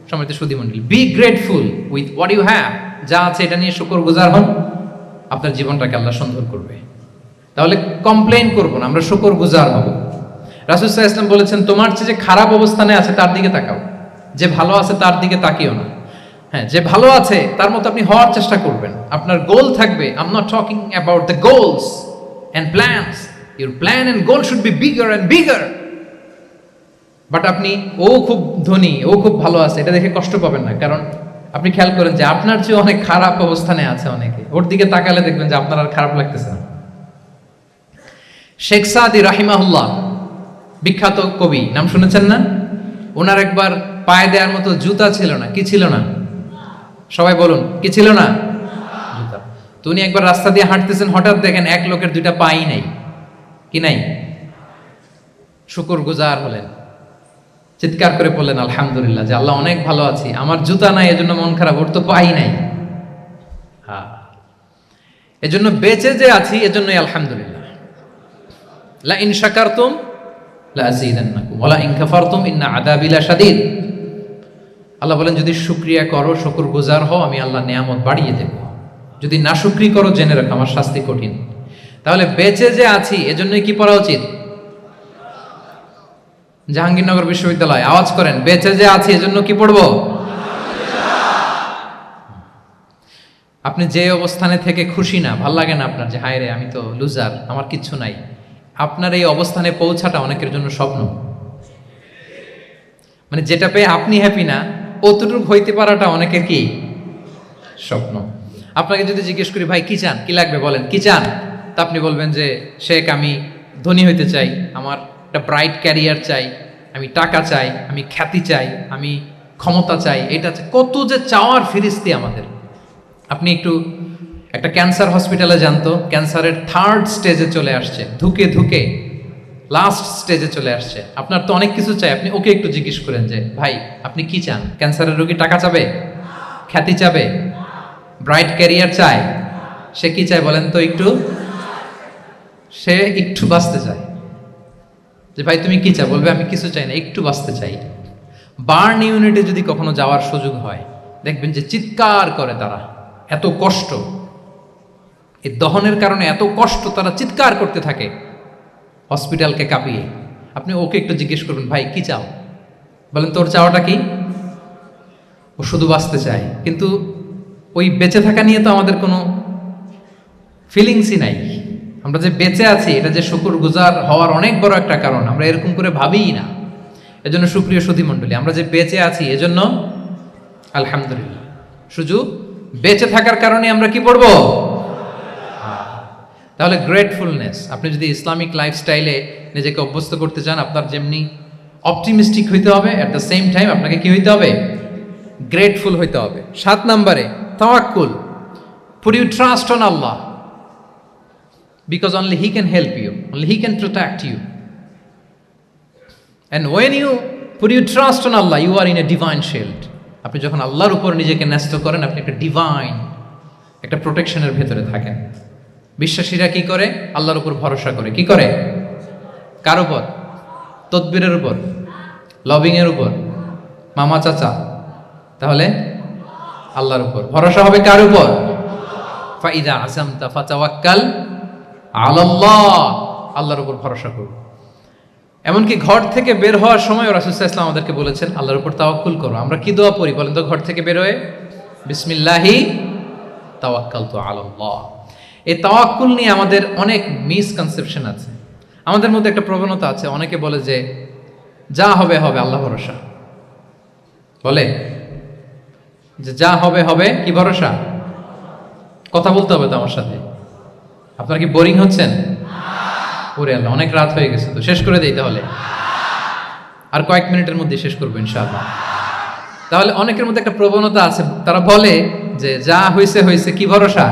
সম্মানিত সুধী মণ্ডলী, be grateful with what you have. যা আছে এটা নিয়ে শুকরগুজার হন, আপনার জীবনটাকে আল্লাহ সুন্দর করবে। তাহলে কমপ্লেইন করবো না, আমরা শুকরগুজার হব। রাসূল সাল্লাল্লাহু আলাইহি ওয়াসাল্লাম বলেছেন, তোমার চেয়ে যে খারাপ অবস্থানে আছে তার দিকে তাকাও, যে ভালো আছে তার দিকে তাকিও না। হ্যাঁ, যে ভালো আছে তার মতো আপনি হওয়ার চেষ্টা করবেন। আপনার গোল থাকবে, I am not talking about the goals and plans, your plan and goal should be bigger and bigger. But আপনি ও খুব ধনী, ও খুব ভালো আছে এটা দেখে কষ্ট পাবেন না, কারণ আপনি খেয়াল করেন যে আপনার চেয়ে অনেক খারাপ অবস্থানে আছে অনেকে, ওর দিকে তাকালে দেখবেন যে আপনার আর খারাপ লাগতেছে না। শেখ সাদি রাহিমাহুল্লাহ, বিখ্যাত কবি, নাম শুনেছেন না? ওনার একবার পায়ে দেওয়ার মতো জুতা ছিল না। কি ছিল না? সবাই বলুন, কি ছিল না? জুতা। তো উনি একবার রাস্তা দিয়ে হাঁটতেছেন, হঠাৎ দেখেন এক লোকের 2টা পাই নাই। কি নাই? শুকরগুজার হলেন, চিৎকার করে বললেন আলহামদুলিল্লাহ, যে আল্লাহ অনেক ভালো আছি, আমার জুতা নাই এজন্য মন খারাপ, ওর তো পাই নাই। হ্যাঁ, এজন্য বেঁচে যে আছি এজন্যই আলহামদুলিল্লাহ। লা ইন শাকারতুম লা আযীদান্নাকুম ওয়া লা ইন কাফারতুম ইন্না আযাবি লাশাদীদ। আল্লাহ বলেন, যদি শুকরিয়া করো, শুকরগুজার হও, আমি আল্লাহ নিয়ামত বাড়িয়ে দেব। যদি নাশুকরি করো, জেনে রাখো আমার শাস্তি কঠিন। তাহলে বেঁচে যে আছি এজন্যই কি পড়া উচিত? জাহাঙ্গীরনগর বিশ্ববিদ্যালয় আওয়াজ করেন, বেঁচে যে আছি এজন্য কি পড়বো? আপনি যে অবস্থানে থেকে খুশি না, ভাল লাগে না আপনার, যে হায় রে আমি তো লুজার, আমার কিচ্ছু নাই, আপনার এই অবস্থানে পৌঁছাটা অনেকের জন্য স্বপ্ন। মানে যেটা পেয়ে আপনি হ্যাপি না, অতটুকু হইতে পারাটা অনেকের কি স্বপ্ন। আপনাকে যদি জিজ্ঞেস করি, ভাই কি চান, কি লাগবে বলেন, কি চান? তা আপনি বলবেন যে শেখ আমি ধনী হইতে চাই, আমার একটা ব্রাইট ক্যারিয়ার চাই, আমি টাকা চাই, আমি খ্যাতি চাই, আমি ক্ষমতা চাই, এটা চাই। কত যে চাওয়ার ফিরিস্তি আমাদের। আপনি একটু একটা ক্যান্সার হসপিটালে যান তো, ক্যান্সারের 3rd স্টেজে চলে আসছে, ধুকে ধুকে লাস্ট স্টেজে চলে আসছে। আপনার তো অনেক কিছু চাই, আপনি ওকে একটু জিজ্ঞেস করেন যে ভাই আপনি কি চান? ক্যান্সারের রোগী টাকা চাবে, খ্যাতি চাবে, ব্রাইট ক্যারিয়ার চায়, সে কি চায় বলেন তো একটু? সে একটু বাঁচতে চায়। যে ভাই তুমি কি চাও? বলবে আমি কিছু চাই না, একটু বাঁচতে চাই। বার্ন ইউনিটে যদি কখনো যাওয়ার সুযোগ হয়, দেখবেন যে চিৎকার করে তারা, এত কষ্ট, এই দহনের কারণে এত কষ্ট, তারা চিৎকার করতে থাকে হসপিটালকে কাঁপিয়ে। আপনি ওকে একটু জিজ্ঞেস করবেন, ভাই কি চাও? বলেন তোর চাওয়াটা কি? ও শুধু বাঁচতে চায়, কিন্তু ওই বেঁচে থাকা নিয়ে তো আমাদের কোনো ফিলিংসই নাই। আমরা যে বেঁচে আছি এটা যে শুকরগুজার হওয়ার অনেক বড় একটা কারণ, আমরা এরকম করে ভাবিই না। এজন্য সুপ্রিয় সুধী মণ্ডলী, আমরা যে বেঁচে আছি এজন্য আলহামদুলিল্লাহ। শুধু বেঁচে থাকার কারণে আমরা কি পড়বো? তাহলে গ্রেটফুলনেস, আপনি যদি ইসলামিক লাইফস্টাইলে নিজেকে অভ্যস্ত করতে চান, আপনার যেমনি অপটিমিস্টিক হইতে হবে, অ্যাট দ্য সেম টাইম আপনাকে কি হইতে হবে? গ্রেটফুল হইতে হবে। 7 নম্বরে তাওয়াক্কুল, put you trust on Allah, because only he can help you, only he can protect you, and when you put your trust on Allah, you are in a divine shield. আপনি যখন আল্লাহর উপর নিজেকে ন্যস্ত করেন, আপনি একটা ডিভাইন, একটা প্রোটেকশনের ভেতরে থাকেন। বিশ্বাসীরা কি করে? আল্লাহর উপর ভরসা করে। কি করে? কার উপর? তদবিরের উপর, লবিং এর উপর, মামা চাচা? তাহলে আল্লাহর উপর ভরসা হবে। কার উপর? ফাইদা আযামতা ফাতাওয়াক্কাল আলাল্লাহ, আল্লাহর উপর ভরসা করো। এমনকি ঘর থেকে বের হওয়ার সময় রাসূল সাল্লাল্লাহু আলাইহি ওয়াসাল্লাম আমাদেরকে বলেছেন আল্লাহর উপর তাওয়াক্কুল করো। আমরা কি দোয়া পড়ি বলেন তো ঘর থেকে বের হয়ে? বিসমিল্লাহি তাওয়াক্কালতু আলাল্লাহ। এই তাওয়াক্কুল নিয়ে আমাদের অনেক মিসকনসেপশন আছে। আমাদের মধ্যে একটা প্রবণতা আছে, অনেকে বলে যে যা হবে হবে, আল্লাহ ভরসা। বলে যে যা হবে হবে, কি ভরসা? কথা বলতে হবে তো আমার সাথে। আপনারা কি বোরিং হচ্ছেন? ওরে আল্লাহ, অনেক রাত হয়ে গেছে, তো শেষ করে দেই তাহলে। আর কয়েক মিনিটের মধ্যে শেষ করবো ইনশাআল্লাহ। তাহলে অনেকের মধ্যে একটা প্রবণতা আছে, তারা বলে যে যা হয়েছে হয়েছে, কি ভরসা?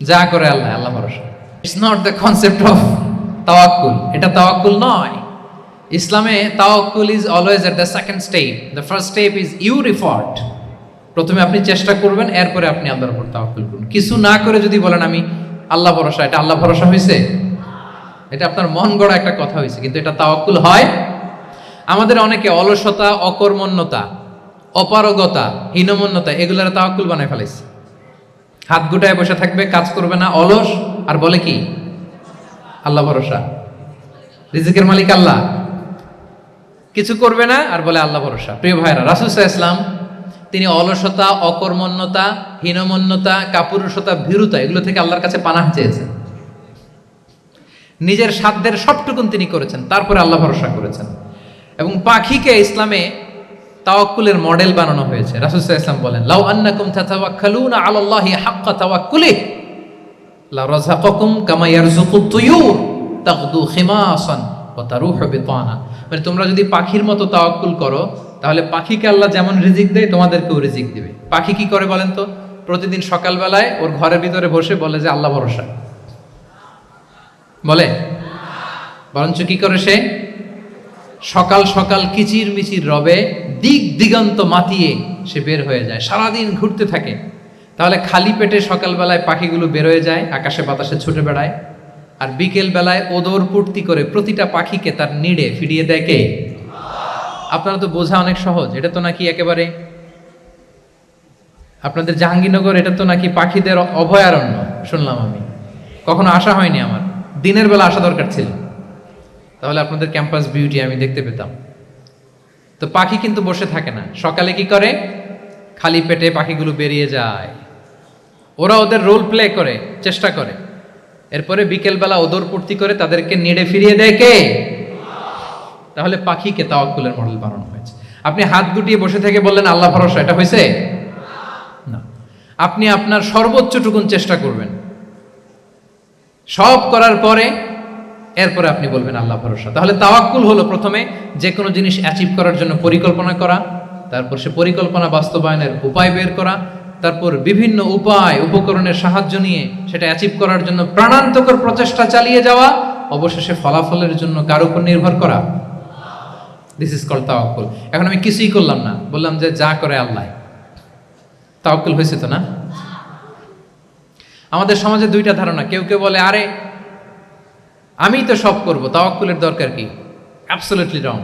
যা করে আল্লাহ, আল্লাহ ভরসা। It's not the concept of তাওয়াক্কুল, এটা তাওয়াক্কুল নয়। ইসলামে তাওয়াক্কুল is always at the second step. The first step is your effort. প্রথমে আপনি চেষ্টা করবেন, এরপরে আপনি আল্লাহর উপর তাওয়াক্কুল করুন। কিছু না করে যদি বলেন আমি আল্লাহ ভরসা, এটা আল্লাহ ভরসা হয়েছে? এটা আপনার মন গড়া একটা কথা হয়েছে, কিন্তু এটা তাওয়াক্কুল হয়? আমাদের অনেকে অলসতা, অকর্মণ্যতা, অপারগতা, হীনমন্যতা এগুলোর তাওয়াক্কুল বানায় ফেলেছে। হাত গুটায় বসে থাকবে, কাজ করবে না, অলস, আর বলে কি আল্লাহ ভরসা। রিজিকের মালিক আল্লাহ, কিছু করবে না আর বলে আল্লাহ ভরসা। প্রিয় ভাইরা, রাসূল সাল্লাল্লাহু আলাইহি ওয়াসাল্লাম তিনি অলসতা, অকর্মণ্যতা, হীনমন্যতা, কাপুরুষতা, ভীরুতা এগুলো থেকে আল্লাহর কাছে পানাহ চেয়েছেন। নিজের সাধ্যের সবটুকুন তিনি করেছেন, তারপরে আল্লাহ ভরসা করেছেন। এবং পাখিকে ইসলামে তাওয়াক্কুলের মডেল বানানো হয়েছে। রাসূল সাল্লাল্লাহু আলাইহি ওয়াসাল্লাম বলেন, লাউ আন্নাকুম তাতাওয়াক্কালুনা আলাল্লাহি হাক্কা তাওয়াক্কুলিহি লা রাযাকাকুম কামা ইয়ারযুকুত তুয়ুর তাগদু খিমাসান ওয়া তারুহু বিতানা। মানে তোমরা যদি পাখির মতো তাওয়াক্কুল করো, তাহলে পাখিকে আল্লাহ যেমন রিজিক দেয় তোমাদেরকেও রিজিক দিবে। পাখি কি করে বলেন তো? প্রতিদিন সকালবেলায় ওর ঘরের ভিতরে বসে বলে যে আল্লাহ ভরসা, বলে? বরঞ্চ কি করে সে? সকাল সকাল কিচির মিচির রবে দিক দিগন্ত মাতিয়ে সে বের হয়ে যায়, সারাদিন ঘুরতে থাকে। তাহলে খালি পেটে সকালবেলায় পাখিগুলো বের হয়ে যায়, আকাশে বাতাসে ছুটে বেড়ায়, আর বিকেল বেলায় ওদর পূর্তি করে প্রতিটা পাখিকে তার নিড়ে ফিরিয়ে দেয় কে? আপনারা তো বোঝা অনেক সহজ। এটা তো নাকি একেবারে আপনাদের জাহাঙ্গীরনগর, এটা তো নাকি পাখিদের অভয়ারণ্য শুনলাম আমি, কখনো আসা হয়নি আমার। দিনের বেলা আসা দরকার ছিল, তাহলে আপনাদের ক্যাম্পাস বিউটি আমি দেখতে পেতাম। তো পাখি কিন্তু বসে থাকে না, সকালে কি করে? খালি পেটে পাখিগুলো বেরিয়ে যায়, ওরা ওদের রোল প্লে করে, চেষ্টা করে, এরপরে বিকেলবেলা ওদর পূর্তি করে তাদেরকে নেড়ে ফিরিয়ে দেয় কে? তাহলে পাখিকে তাওয়াক্কুলের মডেল বানানো হয়েছে। আপনি হাত গুটিয়ে বসে থেকে বললেন আল্লাহ ভরসা, এটা হয়েছে না। আপনি আপনার সর্বোচ্চটুকুন চেষ্টা করবেন, সব করার পরে এরপরে আপনি বলবেন আল্লাহ ভরসা। তাহলে তাওয়াক্কুল হলো প্রথমে যে কোনো জিনিস অ্যাচিভ করার জন্য পরিকল্পনা করা, তারপর সে পরিকল্পনা বাস্তবায়নের উপায় বের করা, তারপর বিভিন্ন উপায় উপকরণের সাহায্য নিয়ে সেটা অ্যাচিভ করার জন্য প্রাণান্তকর প্রচেষ্টা চালিয়ে যাওয়া, অবশেষে ফলাফলের জন্য কার উপর নির্ভর করা। দিস ইজ কল্ড তাওয়াক্কুল। এখন আমি কিছুই করলাম না, বললাম যে যা করে আল্লাহ, তাওয়াক্কুল হয়েছে তো না? আমাদের সমাজে দুইটা ধারণা। কেউ কেউ বলে আরে আমি তো সব করব, তাওয়াক্কুলের দরকার কি? Absolutely wrong.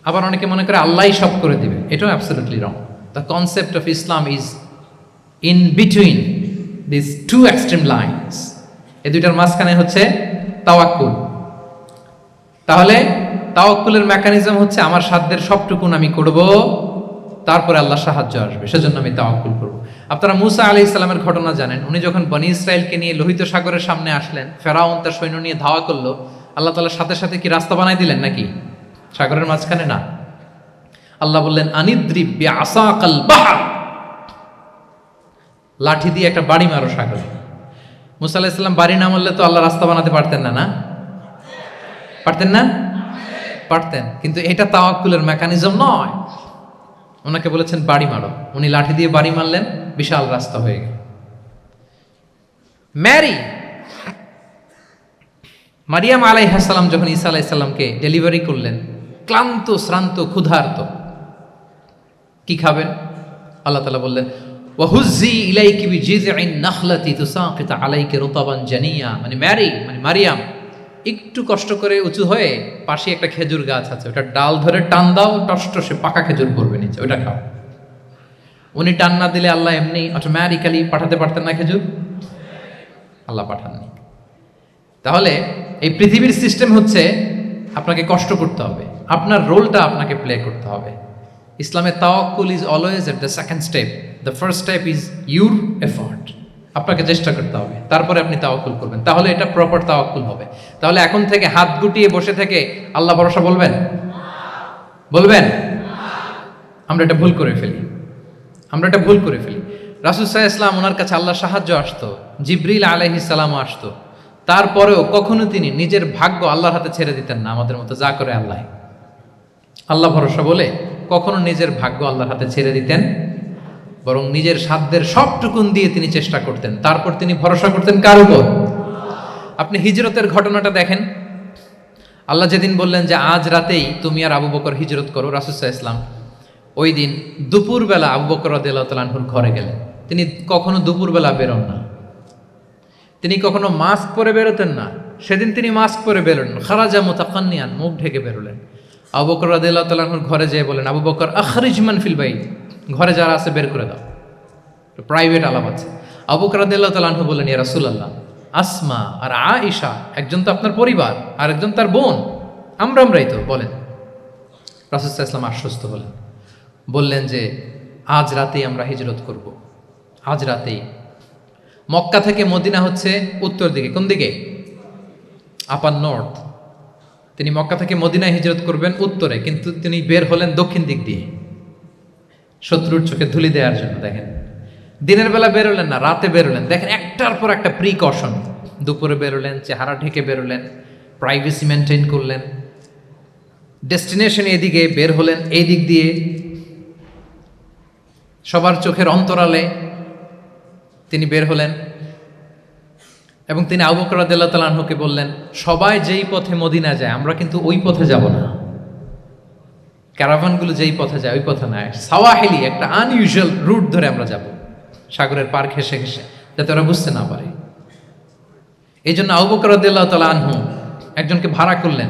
আবার অনেকে মনে করে আল্লাহই সব করে দিবে, এটাও absolutely wrong. The concept of Islam is in between this two extreme lines. এই দুইটার মাঝখানে হচ্ছে তাওয়াক্কুল। তাহলে তাওয়াক্কুলের মেকানিজম হচ্ছে আমার সাধ্যের সবটুকুন আমি করব, তারপরে আল্লাহ সাহায্য আসবে, সেজন্য আমি তাওয়াক্কুল করব। আপনারা মুসা আলাইহিস সালামের ঘটনা জানেন। উনি যখন বনি ইসরাইলকে নিয়ে লোহিত সাগরের সামনে আসলেন, ফেরাউন তার সৈন্য নিয়ে ধাওয়া করলো, আল্লাহ তাআলা সাথে সাথে কি রাস্তা বানাই দিলেন নাকি? সাগরের মাঝখানে না। আল্লাহ বললেন আনিদ্রিব বিআসাকাল বাহর, লাঠি দিয়ে একটা বাড়ি মারো সাগরে। মুসা আলাইহিস সালাম বাড়ি না মারলে তো আল্লাহ রাস্তা বানাতে পারতেন না, না পারতেন না? পারতেন, কিন্তু এটা তাওয়াক্কুলের মেকানিজম নয়। ওনাকে বলেছেন বাড়ি মারো, উনি লাঠি দিয়ে বাড়ি মারলেন, বিশাল রাস্তা হয়ে গেল। মারিয়াম আলাইহিস সালাম যখন ঈসা আলাইহিস সালামকে ডেলিভারি করলেন, ক্লান্ত শ্রান্ত ক্ষুধার্ত, কি খাবেন? আল্লাহ তাআলা বললেন ওয়াহুজ্জি ইলাইকি বিজিযইন নাখলাতি তুসাকিত আলাইকি রুতাবান জানিয়া। মানে মারিয়াম একটু কষ্ট করে উঁচু হয়ে পাশে একটা খেজুর গাছ আছে, ওটা ডাল ধরে টান দাও, টসটসে পাকা খেজুর পড়বে নিচে, ওটা খাও। উনি টান না দিলে আল্লাহ এমনি অটোমেটিক্যালি পাঠাতে পারতেন না খেজুর? আল্লাহ পাঠাননি। তাহলে এই পৃথিবীর সিস্টেম হচ্ছে আপনাকে কষ্ট করতে হবে, আপনার রোলটা আপনাকে প্লে করতে হবে। ইসলামের তাওয়াক্কুল is always at the second step. The first step is your effort. আপনাকে চেষ্টা করতে হবে, তারপরে আপনি তাওয়াক্কুল করবেন, তাহলে এটা প্রপার তাওয়াক্কুল হবে। তাহলে এখন থেকে হাত গুটিয়ে বসে থেকে আল্লাহ ভরসা বলবেন? আমরা এটা ভুল করে ফেলি। রাসূল সাল্লাল্লাহু আলাইহি ওয়াসাল্লাম, ওনার কাছে আল্লাহর সাহায্য আসতো, জিবরিল আলাইহিস সালামও আসতো, তারপরেও কখনো তিনি নিজের ভাগ্য আল্লাহর হাতে ছেড়ে দিতেন না। আমাদের মতো যা করে আল্লাহ ভরসা বলে কখনো নিজের ভাগ্য আল্লাহর হাতে ছেড়ে দিতেন, বরং নিজের সাধ্যের সবটুকুন দিয়ে তিনি চেষ্টা করতেন। তারপর তিনি ভরসা করতেন কার উপর? আপনি হিজরতের ঘটনাটা দেখেন। আল্লাহ যেদিন বললেন যে আজ রাতেই তুমি আর আবু বকর হিজরত করো, রাসূল সাল্লাল্লাহু আলাইহি ওয়াসাল্লাম ওই দিন দুপুরবেলা আবু বকর রাদিয়াল্লাহু তাআলা আনহুর ঘরে গেলেন। তিনি কখনো দুপুরবেলা বেরোন না, তিনি কখনো মাস্ক পরে বেরোতেন না। সেদিন তিনি মাস্ক পরে বেরোলেন, খারাজা মুতাকান্নিয়ান, মুখ ঢেকে বেরোলেন। আবু বকর রাদিয়াল্লাহু তাআলা আনহুর ঘরে যেয়ে বলেন, আবু বকর আখরিজ মান ফিল বাইত, ঘরে যারা আছে বের করে দাও, প্রাইভেট আলাপ আছে। আবু বকর রাদিয়াল্লাহু তাআলা আনহু বললেন, ইয়া রাসূলুল্লাহ, আসমা আর আয়েশা একজন তো আপনার পরিবার আর একজন তার বোন, আমরাই তো, বলেন। রাসূল সাল্লাল্লাহু আলাইহি ওয়াসাল্লাম আশ্বস্ত হলেন, বললেন যে আজ রাতেই আমরা হিজরত করব, আজ রাতেই। মক্কা থেকে মদিনা হচ্ছে উত্তর দিকে, কোন দিকে? আপার নর্থ। তিনি মক্কা থেকে মদিনায় হিজরত করবেন উত্তরে, কিন্তু তিনি বের হলেন দক্ষিণ দিক দিয়ে, শত্রুর চোখে ধুলি দেওয়ার জন্য। দেখেন, দিনের বেলা বেরোলেন না, রাতে বেরোলেন। দেখেন, একটার পর একটা প্রিকশন। দুপুরে বেরোলেন, চেহারা ঢেকে বেরোলেন, প্রাইভেসি মেনটেন করলেন। ডেস্টিনেশন এদিকে, বের হলেন এই দিক দিয়ে, সবার চোখের অন্তরালে তিনি বের হলেন। এবং তিনি আবু বকর রাদিয়াল্লাহু তাআলা আনহুকে বললেন, সবাই যেই পথে মদিনা যায় আমরা কিন্তু ওই পথে যাব না, ক্যারাভানগুলো যেই পথে যায় ওই পথে না, সাওয়াহিলি একটা আনইউজুয়াল রুট ধরে আমরা যাব, সাগরের পার ঘেঁষে ঘেঁষে, যাতে ওরা বুঝতে না পারে। এই জন্য আবু বকর রাদিয়াল্লাহু তাআলা আনহু একজনকে ভাড়া করলেন,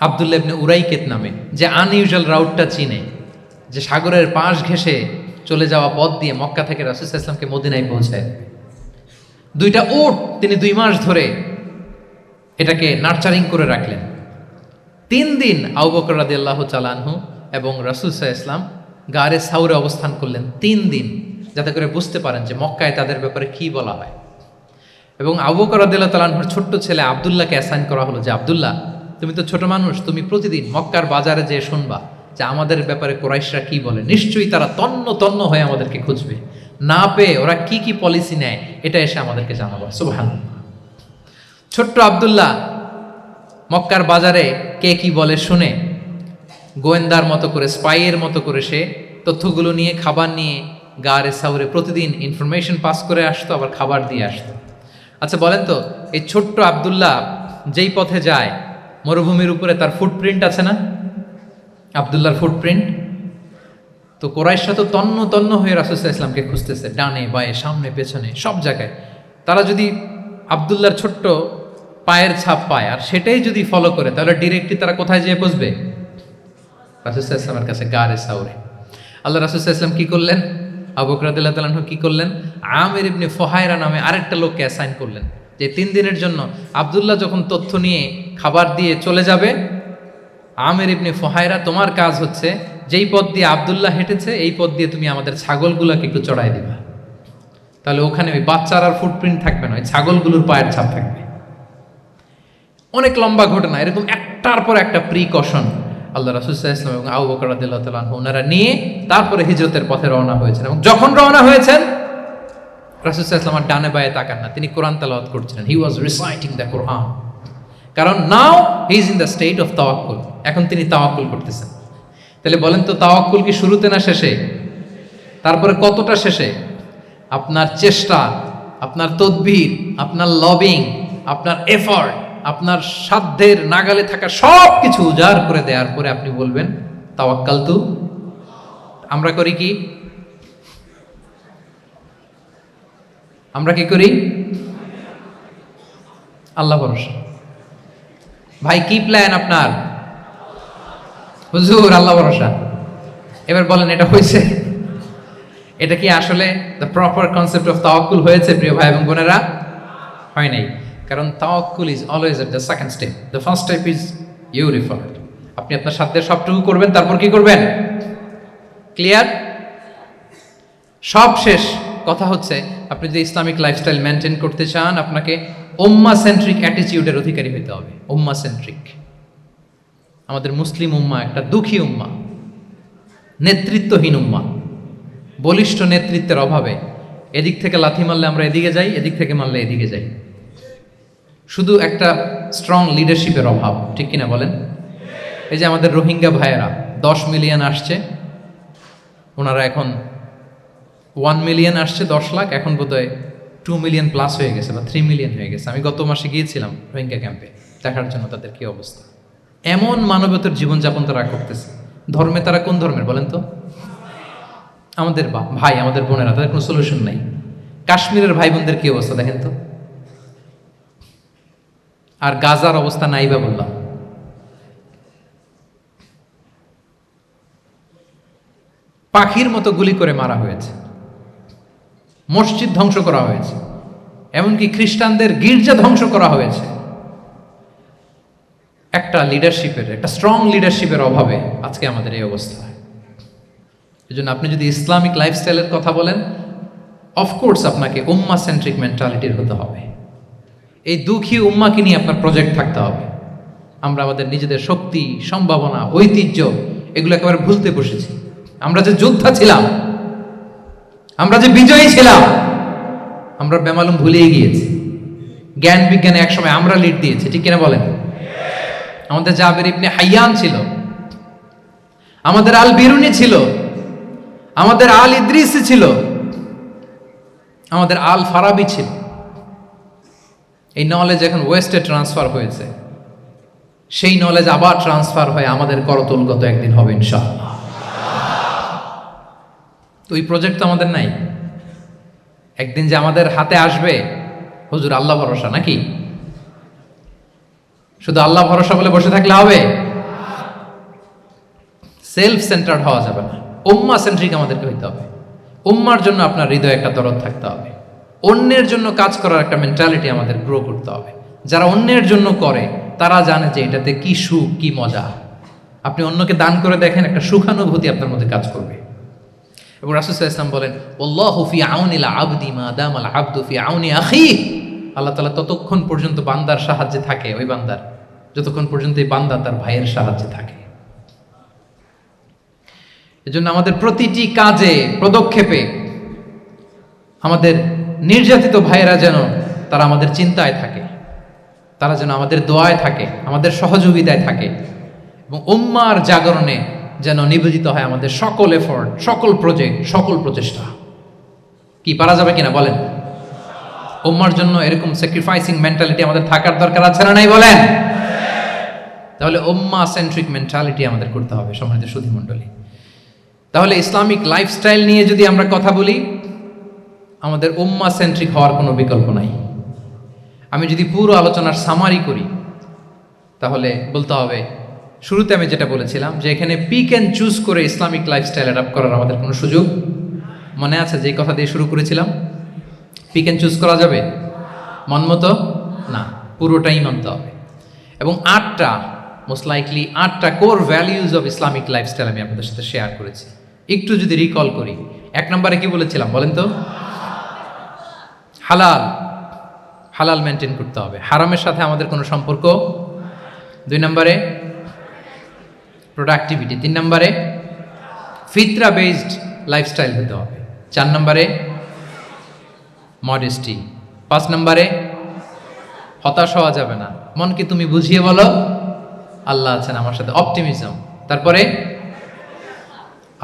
আব্দুল্লাহ ইবনে উরাইকেত নামে, যে আনইউজুয়াল রাউটটা চিনে, যে সাগরের পাশ ঘেঁষে চলে যাওয়া পথ দিয়ে মক্কা থেকে রাসূল সাল্লাল্লাহু আলাইহি ওয়াসাল্লামকে মদিনায় পৌঁছায়। দুইটা উট তিনি 2 মাস ধরে এটাকে নার্চারিং করে রাখলেন। 3 দিন আবু বকর রাদিয়াল্লাহু তাআলা আনহু এবং রাসূল সাল্লাল্লাহু আলাইহি ওয়াসাল্লাম গারে সাউরে অবস্থান করলেন 3 দিন, যাতে করে বুঝতে পারেন যে মক্কায় তাদের ব্যাপারে কি বলা হয়। এবং আবু বকর রাদিয়াল্লাহু তাআলা আনহুর ছোট্ট ছেলে আব্দুল্লাহকে অ্যাসাইন করা হলো যে, আব্দুল্লাহ, তুমি তো ছোট মানুষ, তুমি প্রতিদিন মক্কার বাজারে যেয়ে শুনবা যে আমাদের ব্যাপারে কুরাইশরা কি বলে, নিশ্চয়ই তারা তন্ন তন্ন হয়ে আমাদেরকে খুঁজবে, না পেয়ে ওরা কি কি পলিসি নেয় এটা এসে আমাদেরকে জানাবো। সুবহানাল্লাহ। ছোট্ট আব্দুল্লাহ মক্কার বাজারে কে কি বলে শুনে গোয়েন্দার মতো করে, স্পাইয়ের মতো করে সে তথ্যগুলো নিয়ে, খাবার নিয়ে গারে সাউরে প্রতিদিন ইনফরমেশন পাস করে আসতো, আবার খাবার দিয়ে আসতো। আচ্ছা বলেন তো, এই ছোট্ট আব্দুল্লাহ যেই পথে যায়, মরুভূমির উপরে তার ফুটপ্রিন্ট আছে না, আব্দুল্লাহর ফুটপ্রিন্ট। তো কুরাইশরা তো তন্ন তন্ন হয়ে রাসূল সাল্লাল্লাহু আলাইহি ওয়াসাল্লামকে খুঁজতেছে, ডানে বাঁয়ে সামনে পেছনে সব জায়গায়। তারা যদি আব্দুল্লাহর ছোট্ট পায়ের ছাপ পায় আর সেটাই যদি ফলো করে, তাহলে ডিরেক্টলি তারা কোথায় যেয়ে বসবে? রাসূল সাল্লাল্লাহু আলাইহি ওয়াসাল্লামের কাছে, গারে সাউরে। আল্লাহ রাসূল সাল্লাল্লাহু আলাইহি ওয়াসাল্লাম কি করলেন? আবু বকর রাদিয়াল্লাহু তাআলা আনহু কি করলেন? আমির ইবনে ফুহায়রা নামে আরেকটা লোককে অ্যাসাইন করলেন, যে 3 দিনের জন্য আব্দুল্লাহ যখন তথ্য নিয়ে খাবার দিয়ে চলে যাবে, আমির ইবনে ফুহায়রা, তোমার কাজ হচ্ছে যেই পথ দিয়ে আব্দুল্লাহ হেঁটেছে এই পথ দিয়ে তুমি আমাদের ছাগলগুলোকে একটু চড়াই দিবা, তাহলে ওখানে ওই বাচ্চার আর ফুটপ্রিন্ট থাকবে না, ওই ছাগলগুলোর পায়ের ছাপ থাকবে। অনেক লম্বা ঘটনা, এরকম একটার পর একটা প্রিকশন আল্লাহ রাসূল সাল্লাল্লাহু আলাইহি ওয়াসাল্লাম এবং আবু বকর রাদিয়াল্লাহু তাআলা আনহু ওনারা নিয়ে তারপরে হিজরতের পথে রওনা হয়েছেন। এবং যখন রওনা হয়েছেন, রাসূল সাল্লাল্লাহু আলাইহি ওয়াসাল্লাম ডানে বাঁয়ে তাকান না, তিনি কোরআন তেলাওয়াত করছিলেন। হি ওয়াজ রিসাইটিং দ্য কোরআন, কারণ now he is in the state of তাওয়াক্কুল, এখন তিনি তাওয়াক্কুল করতেছেন। তাহলে বলেন তো, তাওয়াক্কুল কি শুরুতে না শেষে? তারপরে কতটা শেষে? আপনার চেষ্টা, আপনার তদবির, আপনার লবিং, আপনার এফর্ট, আপনার সাধ্যের নাগালে থাকা সব কিছু উজাড় করে দেওয়ার পরে আপনি বলবেন তাওয়াক্কালতু। আমরা করি কি? আমরা কি করি? আল্লাহ ভরসা। ভাই কি প্ল্যান আপনার? হুজুর আল্লাহ ভরসা। এবার বলেন, এটা হয়েছে? এটা কি আসলে দ্য প্রপার কনসেপ্ট অফ তাওয়াক্কুল হয়েছে প্রিয় ভাই এবং বোনেরা? হয় নাই। কারণ তাওয়াক্কুল is always at the second step, the first step is you referred. আপনি আপনার সাধ্যের সবটুকু করবেন, তারপর কি করবেন? ক্লিয়ার? সব শেষ। কথা হচ্ছে, আপনি যদি ইসলামিক লাইফস্টাইল মেনটেন করতে চান, আপনাকে উম্মাহ সেন্ট্রিক অ্যাটিটিউডের অধিকারী হতে হবে। উম্মাহ সেন্ট্রিক। আমাদের মুসলিম উম্মাহ একটা দুঃখী উম্মাহ, নেতৃত্বহীন উম্মাহ, বলিষ্ঠ নেতৃত্বের অভাবে এদিক থেকে লাথি মারলে আমরা এদিকে যাই, এদিক থেকে মারলে এদিকে যাই। শুধু একটা স্ট্রং লিডারশিপের অভাব, ঠিক কিনা বলেন? এই যে আমাদের রোহিঙ্গা ভাইয়েরা 10 মিলিয়ন আসছে, ওনারা এখন 1 মিলিয়ন আসছে, 10 লাখ, এখন বোধহয় 2 মিলিয়ন প্লাস হয়ে গেছে বা 3 মিলিয়ন হয়ে গেছে। আমি গত মাসে গিয়েছিলাম রোহিঙ্গা ক্যাম্পে দেখার জন্য তাদের কি অবস্থা। এমন মানবতার জীবনযাপন তারা করতেছে। ধর্মে তারা কোন ধর্মের বলেন তো? আমাদের ভাই, আমাদের বোনেরা, তাদের কোনো সলিউশন নাই। কাশ্মীরের ভাই বোনদের কি অবস্থা দেখেন তো। আর গাজার অবস্থা নাই বা বললাম। পাখির মতো গুলি করে মারা হয়েছে, মসজিদ ধ্বংস করা হয়েছে, এমনকি খ্রিস্টানদের গির্জা ধ্বংস করা হয়েছে। একটা স্ট্রং লিডারশিপের অভাবে আজকে আমাদের এই অবস্থা। এই জন্য আপনি যদি ইসলামিক লাইফস্টাইলের কথা বলেন, অফকোর্স আপনাকে উম্মা সেন্ট্রিক মেন্টালিটির হতে হবে। এই দুঃখী উম্মাকে নিয়ে আপনার প্রজেক্ট থাকতে হবে। আমরা আমাদের নিজেদের শক্তি, সম্ভাবনা, ঐতিহ্য এগুলো একেবারে ভুলতে বসেছি। আমরা যে যোদ্ধা ছিলাম, আমরা যে বিজয়ী ছিলাম, আমরা বেমালুম ভুলেই গিয়েছি। জ্ঞান বিজ্ঞানে একসময় আমরা লিড দিয়েছি, ঠিক কিনা বলেন? আমাদের জাবের ইবনে হাইয়ান ছিল, আমাদের আল বিরুনি ছিল, আমাদের আল ইদ্রিসি ছিল, আমাদের আল ফারাবি ছিল। এই নলেজ এখন ওয়েস্টে ট্রান্সফার হয়েছে, সেই নলেজ আবার ট্রান্সফার হয়ে আমাদের করতলগত একদিন হবে ইনশাআল্লাহ। তো এই প্রজেক্ট তো আমাদের নাই। একদিন যে আমাদের হাতে আসবে, হুজুর আল্লাহ ভরসা নাকি? শুধু আল্লাহ ভরসা বলে বসে থাকলে হবে? সেলফ সেন্টার্ড হওয়া যাবে না, উম্মা সেন্ট্রিক আমাদেরকে হইতে হবে। উম্মার জন্য আপনার হৃদয়ে একটা দরদ থাকতে হবে। অন্যের জন্য কাজ করার একটা মেন্টালিটি আমাদের গ্রো করতে হবে। যারা অন্যের জন্য করে তারা জানে যে এটাতে কি সুখ, কি মজা। আপনি অন্যকে দান করে দেখেন, একটা সুখানুভূতি আপনার মধ্যে কাজ করবে। এবং রাসূল সাল্লাল্লাহু আলাইহি ওয়াসাল্লাম বলেন, আল্লাহু ফি আউনিল আবদি মা দামাল আবদু ফি আউনি আখিহি। আল্লাহ তাআলা ততক্ষণ পর্যন্ত বান্দার সাহায্যে থাকে, ওই বান্দার, যতক্ষণ পর্যন্ত এই বান্দা তার ভাইয়ের সাহায্যে থাকে। এজন্য আমাদের প্রতিটি কাজে, পদক্ষেপে আমাদের নির্যাতিত ভাইয়েরা যেন তারা আমাদের চিন্তায় থাকে, তারা যেন আমাদের দোয়ায় থাকে, আমাদের সহযোগিতায় থাকে, এবং উম্মার জাগরণে যেন নিবেদিত হয় আমাদের সকল এফোর্ট, সকল প্রজেক্ট, সকল প্রচেষ্টা। কি পারা যাবে কিনা বলেন? উম্মার জন্য এরকম স্যাক্রিফাইসিং মেন্টালিটি আমাদের থাকার দরকার আছে না নাই বলেন? তাহলে উম্মা সেন্ট্রিক মেন্টালিটি আমাদের করতে হবে সম্মানিত সুধী মণ্ডলী। তাহলে ইসলামিক লাইফস্টাইল নিয়ে যদি আমরা কথা বলি, আমাদের উম্মা সেন্ট্রিক হওয়ার কোনো বিকল্প নাই। আমি যদি পুরো আলোচনার সামারি করি, তাহলে বলতে হবে, শুরুতে আমি যেটা বলেছিলাম যে এখানে পিক অ্যান্ড চুজ করে ইসলামিক লাইফস্টাইল অ্যাডাপ্ট করার আমাদের কোনো সুযোগ মনে আছে? যে কথা দিয়ে শুরু করেছিলাম, পিক অ্যান্ড চুজ করা যাবে মন মতো? না, পুরোটাই মানতে হবে। এবং 8টা, মোস্ট লাইকলি 8টা core values of Islamic lifestyle আমি আপনাদের সাথে শেয়ার করেছি। একটু যদি রিকল করি, 1 নম্বরে কি বলেছিলাম বলেন তো? হালাল, হালাল মেনটেন করতে হবে, হারামের সাথে আমাদের কোনো সম্পর্ক। 2 নম্বরে প্রোডাক্টিভিটি। 3 নম্বরে ফিতরা বেসড লাইফস্টাইল হতে হবে। 4 নম্বরে মডেস্টি। 5 নম্বরে হতাশ হওয়া যাবে না, মনকে তুমি বুঝিয়ে বলো আল্লাহ আছেন আমার সাথে, অপটিমিজম। তারপরে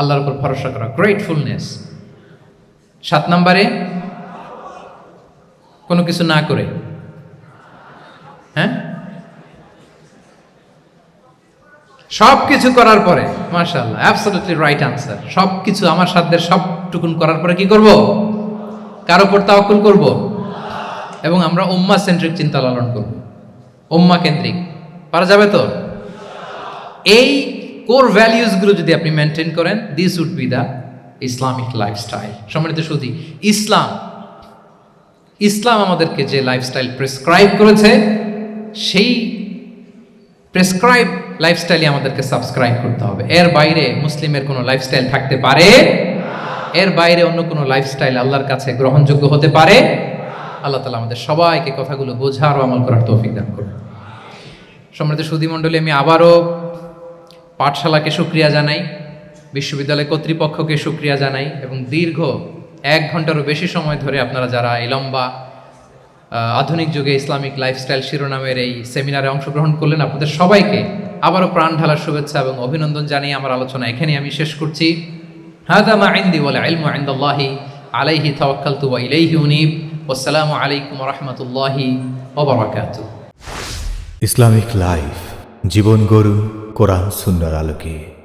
আল্লাহর উপর ভরসা করা, গ্রেটফুলনেস। 7 নম্বরে কোনো কিছু না করে, হ্যাঁ, সব কিছু করার পরে, মাশাআল্লাহ, অ্যাবসলিউটলি রাইট আনসার। সব কিছু আমার সাধ্যের সবটুকুন করার পরে কি করব? কার উপর তাওয়াক্কুল করব, এবং আমরা উম্মাহ সেন্ট্রিক চিন্তা লালন করব, উম্মাহ কেন্দ্রিক। পারা যাবে তো? এই কোর ভ্যালিউজগুলো যদি আপনি মেনটেন করেন, this would be the Islamic lifestyle. সম্মানিত সুধী, ইসলাম আমাদেরকে যে লাইফস্টাইল প্রেসক্রাইব করেছে, সেই প্রেসক্রাইব লাইফস্টাইলই আমাদেরকে সাবস্ক্রাইব করতে হবে। এর বাইরে মুসলিমের কোনো লাইফস্টাইল থাকতে পারে? এর বাইরে অন্য কোনো লাইফস্টাইল আল্লাহর কাছে গ্রহণযোগ্য হতে পারে? আল্লাহ তাআলা আমাদের সবাইকে কথাগুলো বোঝার ও আমল করার তৌফিক দান করুন। সম্মানিত সুধী মণ্ডলী, আমি আবারও পাঠশালাকে শুকরিয়া জানাই, বিশ্ববিদ্যালয় কর্তৃপক্ষকে শুকরিয়া জানাই, এবং দীর্ঘ 1 ঘন্টারও বেশি সময় ধরে আপনারা যারা এই লম্বা আধুনিক যুগে ইসলামিক লাইফস্টাইল শিরোনামের এই সেমিনারে অংশগ্রহণ করলেন, আপনাদের সবাইকে আবারও প্রাণ ঢালার শুভেচ্ছা এবং অভিনন্দন জানিয়ে আমার আলোচনা এখানে আমি শেষ করছি। হাদা মা ইনদি ওয়াল ইলমু ইনদাল্লাহি আলাইহি তাওয়াক্কালতু ওয়া ইলাইহি উনীব। আসসালামু আলাইকুম রহমতুল্লাহি ওবরাকাতুহ। ইসলামিক লাইফ, জীবন গড়ুন কোরআন সুন্নাহর আলোকে।